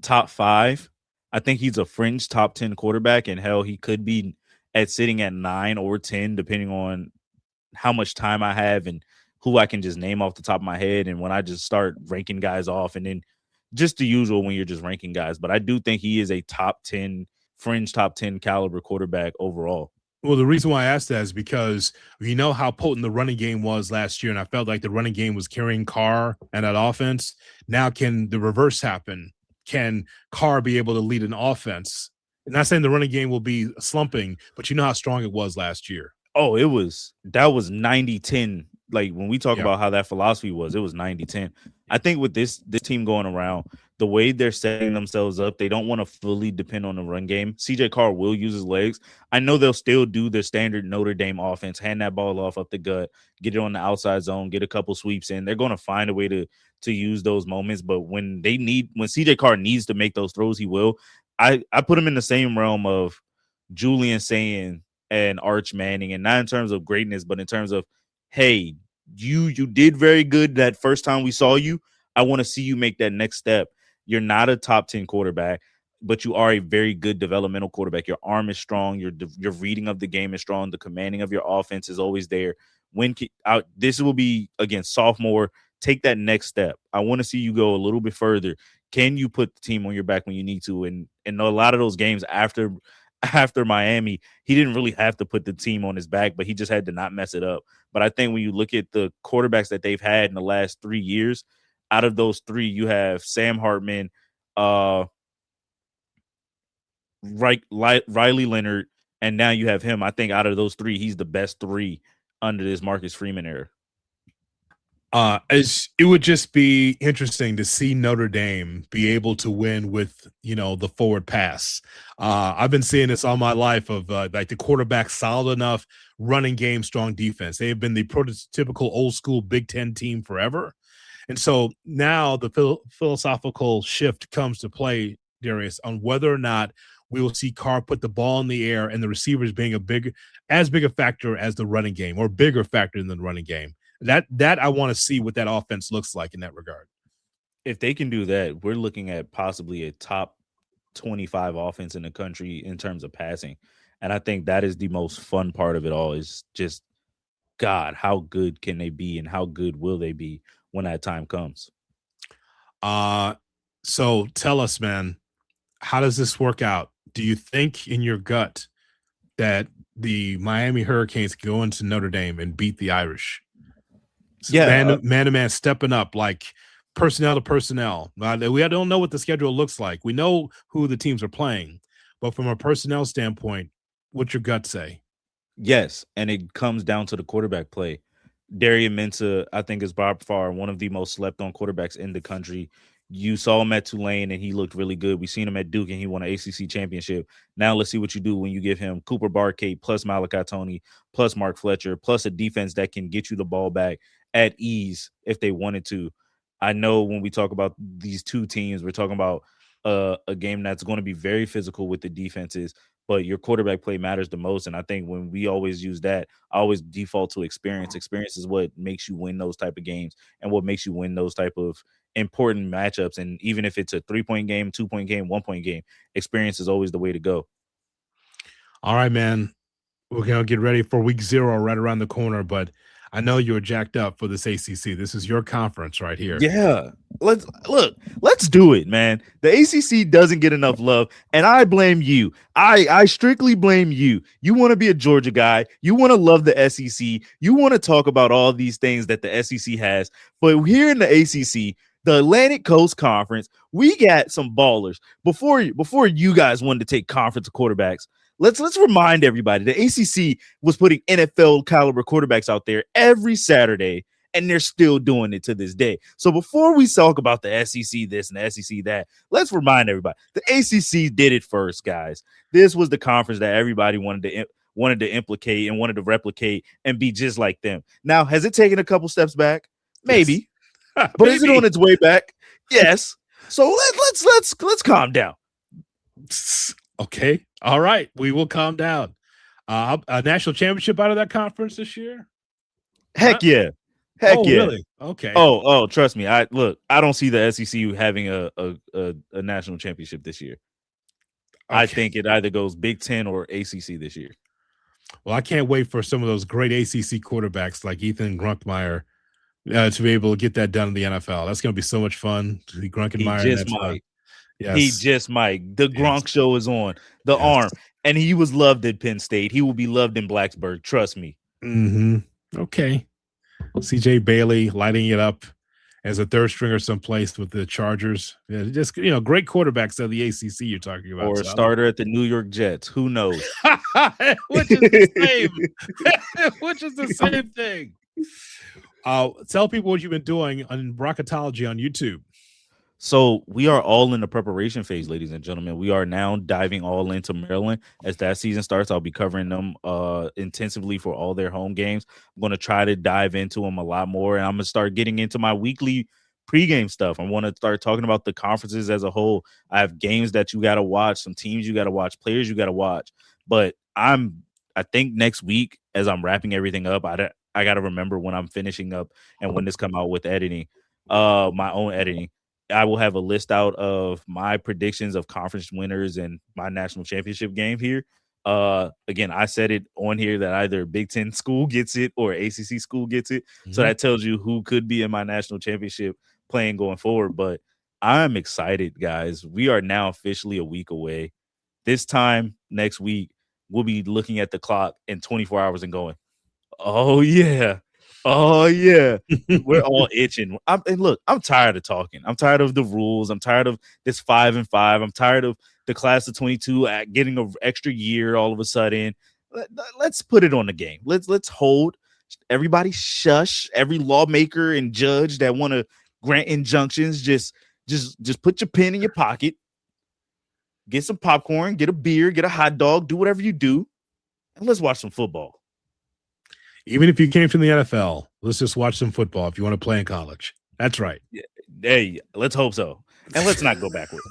top 5. I think he's a fringe top 10 quarterback, and hell, he could be sitting at 9 or 10, depending on how much time I have and who I can just name off the top of my head. And when I just start ranking guys off, and then just the usual when you're just ranking guys. But I do think he is a top 10, fringe top 10 caliber quarterback overall. Well, the reason why I asked that is because we know how potent the running game was last year, and I felt like the running game was carrying Carr and that offense. Now, can the reverse happen? Can Carr be able to lead an offense? I'm not saying the running game will be slumping, but you know how strong it was last year. Oh, that was 90-10. Like when we talk about how that philosophy was, it was 90-10. I think with this team going around, the way they're setting themselves up, they don't want to fully depend on the run game. CJ Carr will use his legs. I know they'll still do their standard Notre Dame offense, hand that ball off up the gut, get it on the outside zone, get a couple sweeps in. They're going to find a way to use those moments. But when CJ Carr needs to make those throws, he will. I put him in the same realm of Julian Sayin and Arch Manning, and not in terms of greatness, but in terms of, hey, you did very good that first time we saw you. I want to see you make that next step. You're not a top 10 quarterback, but you are a very good developmental quarterback. Your arm is strong. Your reading of the game is strong. The commanding of your offense is always there. This will be, again, sophomore. Take that next step. I want to see you go a little bit further. Can you put the team on your back when you need to? And a lot of those games after Miami, he didn't really have to put the team on his back, but he just had to not mess it up. But I think when you look at the quarterbacks that they've had in the last 3 years, out of those 3, you have Sam Hartman, Riley Leonard, and now you have him. I think out of those 3, he's the best 3 under this Marcus Freeman era. It would just be interesting to see Notre Dame be able to win with, the forward pass. I've been seeing this all my life of like the quarterback solid enough, running game, strong defense. They have been the prototypical old school Big Ten team forever. And so now the philosophical shift comes to play, Darius, on whether or not we will see Carr put the ball in the air and the receivers being as big a factor as the running game, or bigger factor than the running game. That I want to see what that offense looks like in that regard. If they can do that, we're looking at possibly a top 25 offense in the country in terms of passing. And I think that is the most fun part of it all, is just, God, how good can they be and how good will they be when that time comes? So tell us, man, how does this work out? Do you think in your gut that the Miami Hurricanes can go into Notre Dame and beat the Irish? Yeah, man to man, stepping up, like personnel to personnel. We don't know what the schedule looks like. We know who the teams are playing, but from a personnel standpoint, what's your gut say? Yes, and it comes down to the quarterback play. Darian Mensah, I think, is by far one of the most slept on quarterbacks in the country. You saw him at Tulane, and he looked really good. We've seen him at Duke, and he won an ACC championship. Now let's see what you do when you give him Cooper Barkate plus Malachi Tony plus Mark Fletcher plus a defense that can get you the ball back at ease if they wanted to. I know when we talk about these two teams, we're talking about a game that's going to be very physical with the defenses, but your quarterback play matters the most. And I think when we always use that, I always default to experience. Experience is what makes you win those type of games and what makes you win those type of important matchups. And even if it's a 3-point game, 2-point game, 1-point game, experience is always the way to go. All right, man. We're gonna get ready for week 0 right around the corner, but I know you're jacked up for this ACC. This is your conference right here. Yeah. Let's do it, man. The ACC doesn't get enough love, and I blame you. I strictly blame you. You want to be a Georgia guy, you want to love the SEC, you want to talk about all these things that the SEC has, but here in the ACC, the Atlantic Coast Conference, we got some ballers. Before you guys wanted to take conference quarterbacks, let's remind everybody the ACC was putting NFL caliber quarterbacks out there every Saturday, and they're still doing it to this day. So before we talk about the SEC this and the SEC that, let's remind everybody the ACC did it first, guys. This was the conference that everybody wanted to implicate and wanted to replicate and be just like them. Now, has it taken a couple steps back? Maybe. Yes. But is it on its way back? Yes. So let's calm down. Okay. All right. We will calm down. A national championship out of that conference this year? Heck yeah. Heck yeah. Really? Okay. Oh, trust me. I don't see the SEC having a national championship this year. Okay. I think it either goes Big Ten or ACC this year. Well, I can't wait for some of those great ACC quarterbacks like Ethan Grunkemeyer to be able to get that done in the NFL. That's going to be so much fun. Grunkemeyer just might. Yes. He just might. The Gronk show is on. The arm. And he was loved at Penn State. He will be loved in Blacksburg. Trust me. Mm-hmm. Okay. CJ Bailey lighting it up as a third stringer someplace with the Chargers. Yeah, just great quarterbacks of the ACC you're talking about. Or a starter at the New York Jets. Who knows? Which is the same. Which is the same thing. Tell people what you've been doing on Bracketology on YouTube. So we are all in the preparation phase, ladies and gentlemen. We are now diving all into Maryland. As that season starts, I'll be covering them intensively for all their home games. I'm going to try to dive into them a lot more, and I'm going to start getting into my weekly pregame stuff. I want to start talking about the conferences as a whole. I have games that you got to watch, some teams you got to watch, players you got to watch. But I think next week, as I'm wrapping everything up, I got to remember when I'm finishing up and when this come out with editing, my own editing. I will have a list out of my predictions of conference winners and my national championship game here. Again, I said it on here that either Big Ten school gets it or ACC school gets it. Mm-hmm. So that tells you who could be in my national championship playing going forward. But I'm excited, guys. We are now officially a week away. This time next week, we'll be looking at the clock in 24 hours and going, oh, yeah. Oh, yeah. We're all itching. And look, I'm tired of talking. I'm tired of the rules. I'm tired of this 5 and 5. I'm tired of the class of 22 getting an extra year all of a sudden. Let's put it on the game. Let's hold. Everybody shush. Every lawmaker and judge that want to grant injunctions, just put your pen in your pocket. Get some popcorn, get a beer, get a hot dog, do whatever you do, and let's watch some football. Even if you came from the NFL, let's just watch some football if you want to play in college. That's right. Yeah. Hey, let's hope so. And let's not go backwards.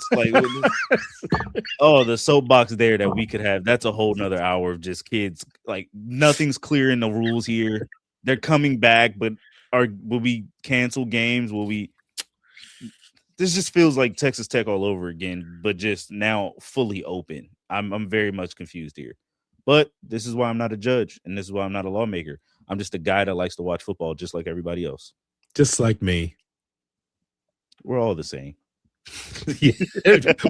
The soapbox there that we could have, that's a whole nother hour of just kids. Like, nothing's clear in the rules here. They're coming back, but will we cancel games? This just feels like Texas Tech all over again, but just now fully open. I'm very much confused here. But this is why I'm not a judge, and this is why I'm not a lawmaker. I'm just a guy that likes to watch football just like everybody else. Just like me. We're all the same. When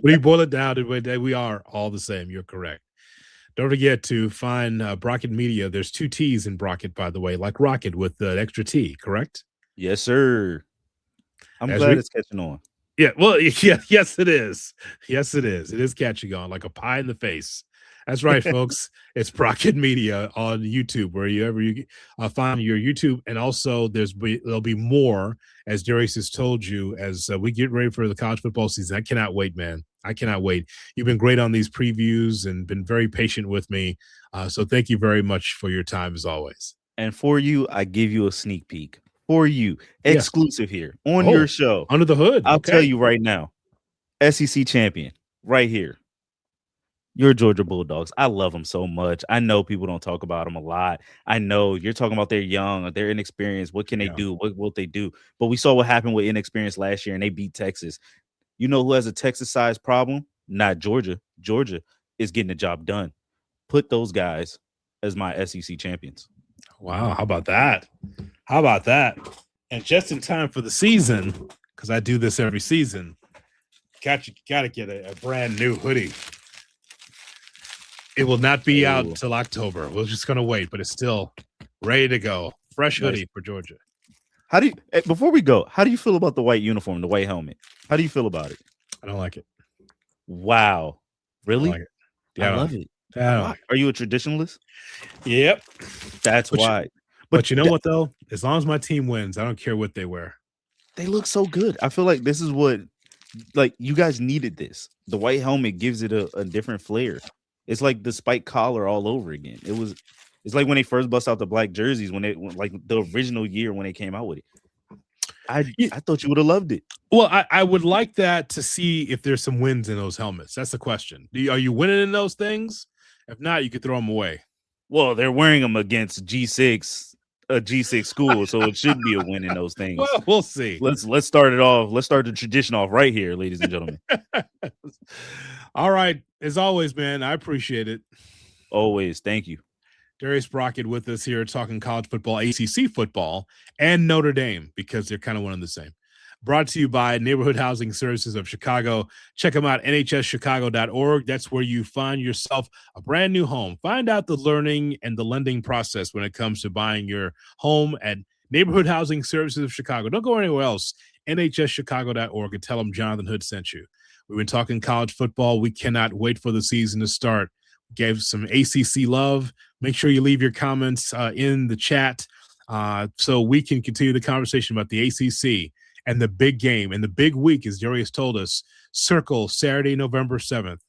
you boil it down, we are all the same. You're correct. Don't forget to find Brockett Media. There's 2 T's in Brockett, by the way, like Rocket with the extra T, correct? Yes, sir. I'm glad it's catching on. Yeah, well, yes, it is. Yes, it is. It is catching on like a pie in the face. That's right, folks. It's Brockett Media on YouTube, wherever you find your YouTube. And also there'll be more, as Darius has told you, as we get ready for the college football season. I cannot wait, man. I cannot wait. You've been great on these previews and been very patient with me. So thank you very much for your time, as always. And for you, I give you a sneak peek. For you, exclusive here on your show. Under the hood. I'll tell you right now, SEC champion right here. Your Georgia Bulldogs. I love them so much. I know people don't talk about them a lot. I know you're talking about they're young, they're inexperienced. What can they do? What will they do? But we saw what happened with inexperience last year, and they beat Texas. You know who has a Texas-sized problem? Not Georgia. Georgia is getting the job done. Put those guys as my SEC champions. Wow, how about that? How about that? And just in time for the season, because I do this every season, got to get a brand new hoodie. It will not be out until October. We're just going to wait, but it's still ready to go. Fresh hoodie for Georgia. How do you, before we go, how do you feel about the white uniform, the white helmet? How do you feel about it? I don't like it. Wow. Really? Like it. Yeah, I love it. Like Are you a traditionalist? Yep. That's why. But you know what, though? As long as my team wins, I don't care what they wear. They look so good. I feel like this is what, like, you guys needed this. The white helmet gives it a different flair. It's like the spike collar all over again. It's like when they first bust out the black jerseys, like the original year when they came out with it. I thought you would have loved it. Well, I would like that to see if there's some wins in those helmets. That's the question. Are you winning in those things? If not, you could throw them away. Well, they're wearing them against a G6 school, so it should be a win in those things. Well, we'll see. Let's start it off. Let's start the tradition off right here, ladies and gentlemen. All right. As always, man, I appreciate it. Always. Thank you. Darius Brockett with us here talking college football, ACC football, and Notre Dame, because they're kind of one and the same. Brought to you by Neighborhood Housing Services of Chicago. Check them out, nhschicago.org. That's where you find yourself a brand new home. Find out the learning and the lending process when it comes to buying your home at Neighborhood Housing Services of Chicago. Don't go anywhere else. nhschicago.org and tell them Jonathan Hood sent you. We've been talking college football. We cannot wait for the season to start. Gave some ACC love. Make sure you leave your comments in the chat so we can continue the conversation about the ACC and the big game and the big week, as Darius told us. Circle Saturday, November 7th.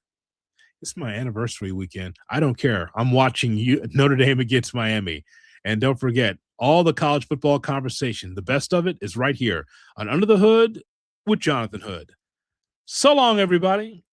It's my anniversary weekend. I don't care. I'm watching Notre Dame against Miami. And don't forget, all the college football conversation, the best of it is right here on Under the Hood with Jonathan Hood. So long, everybody.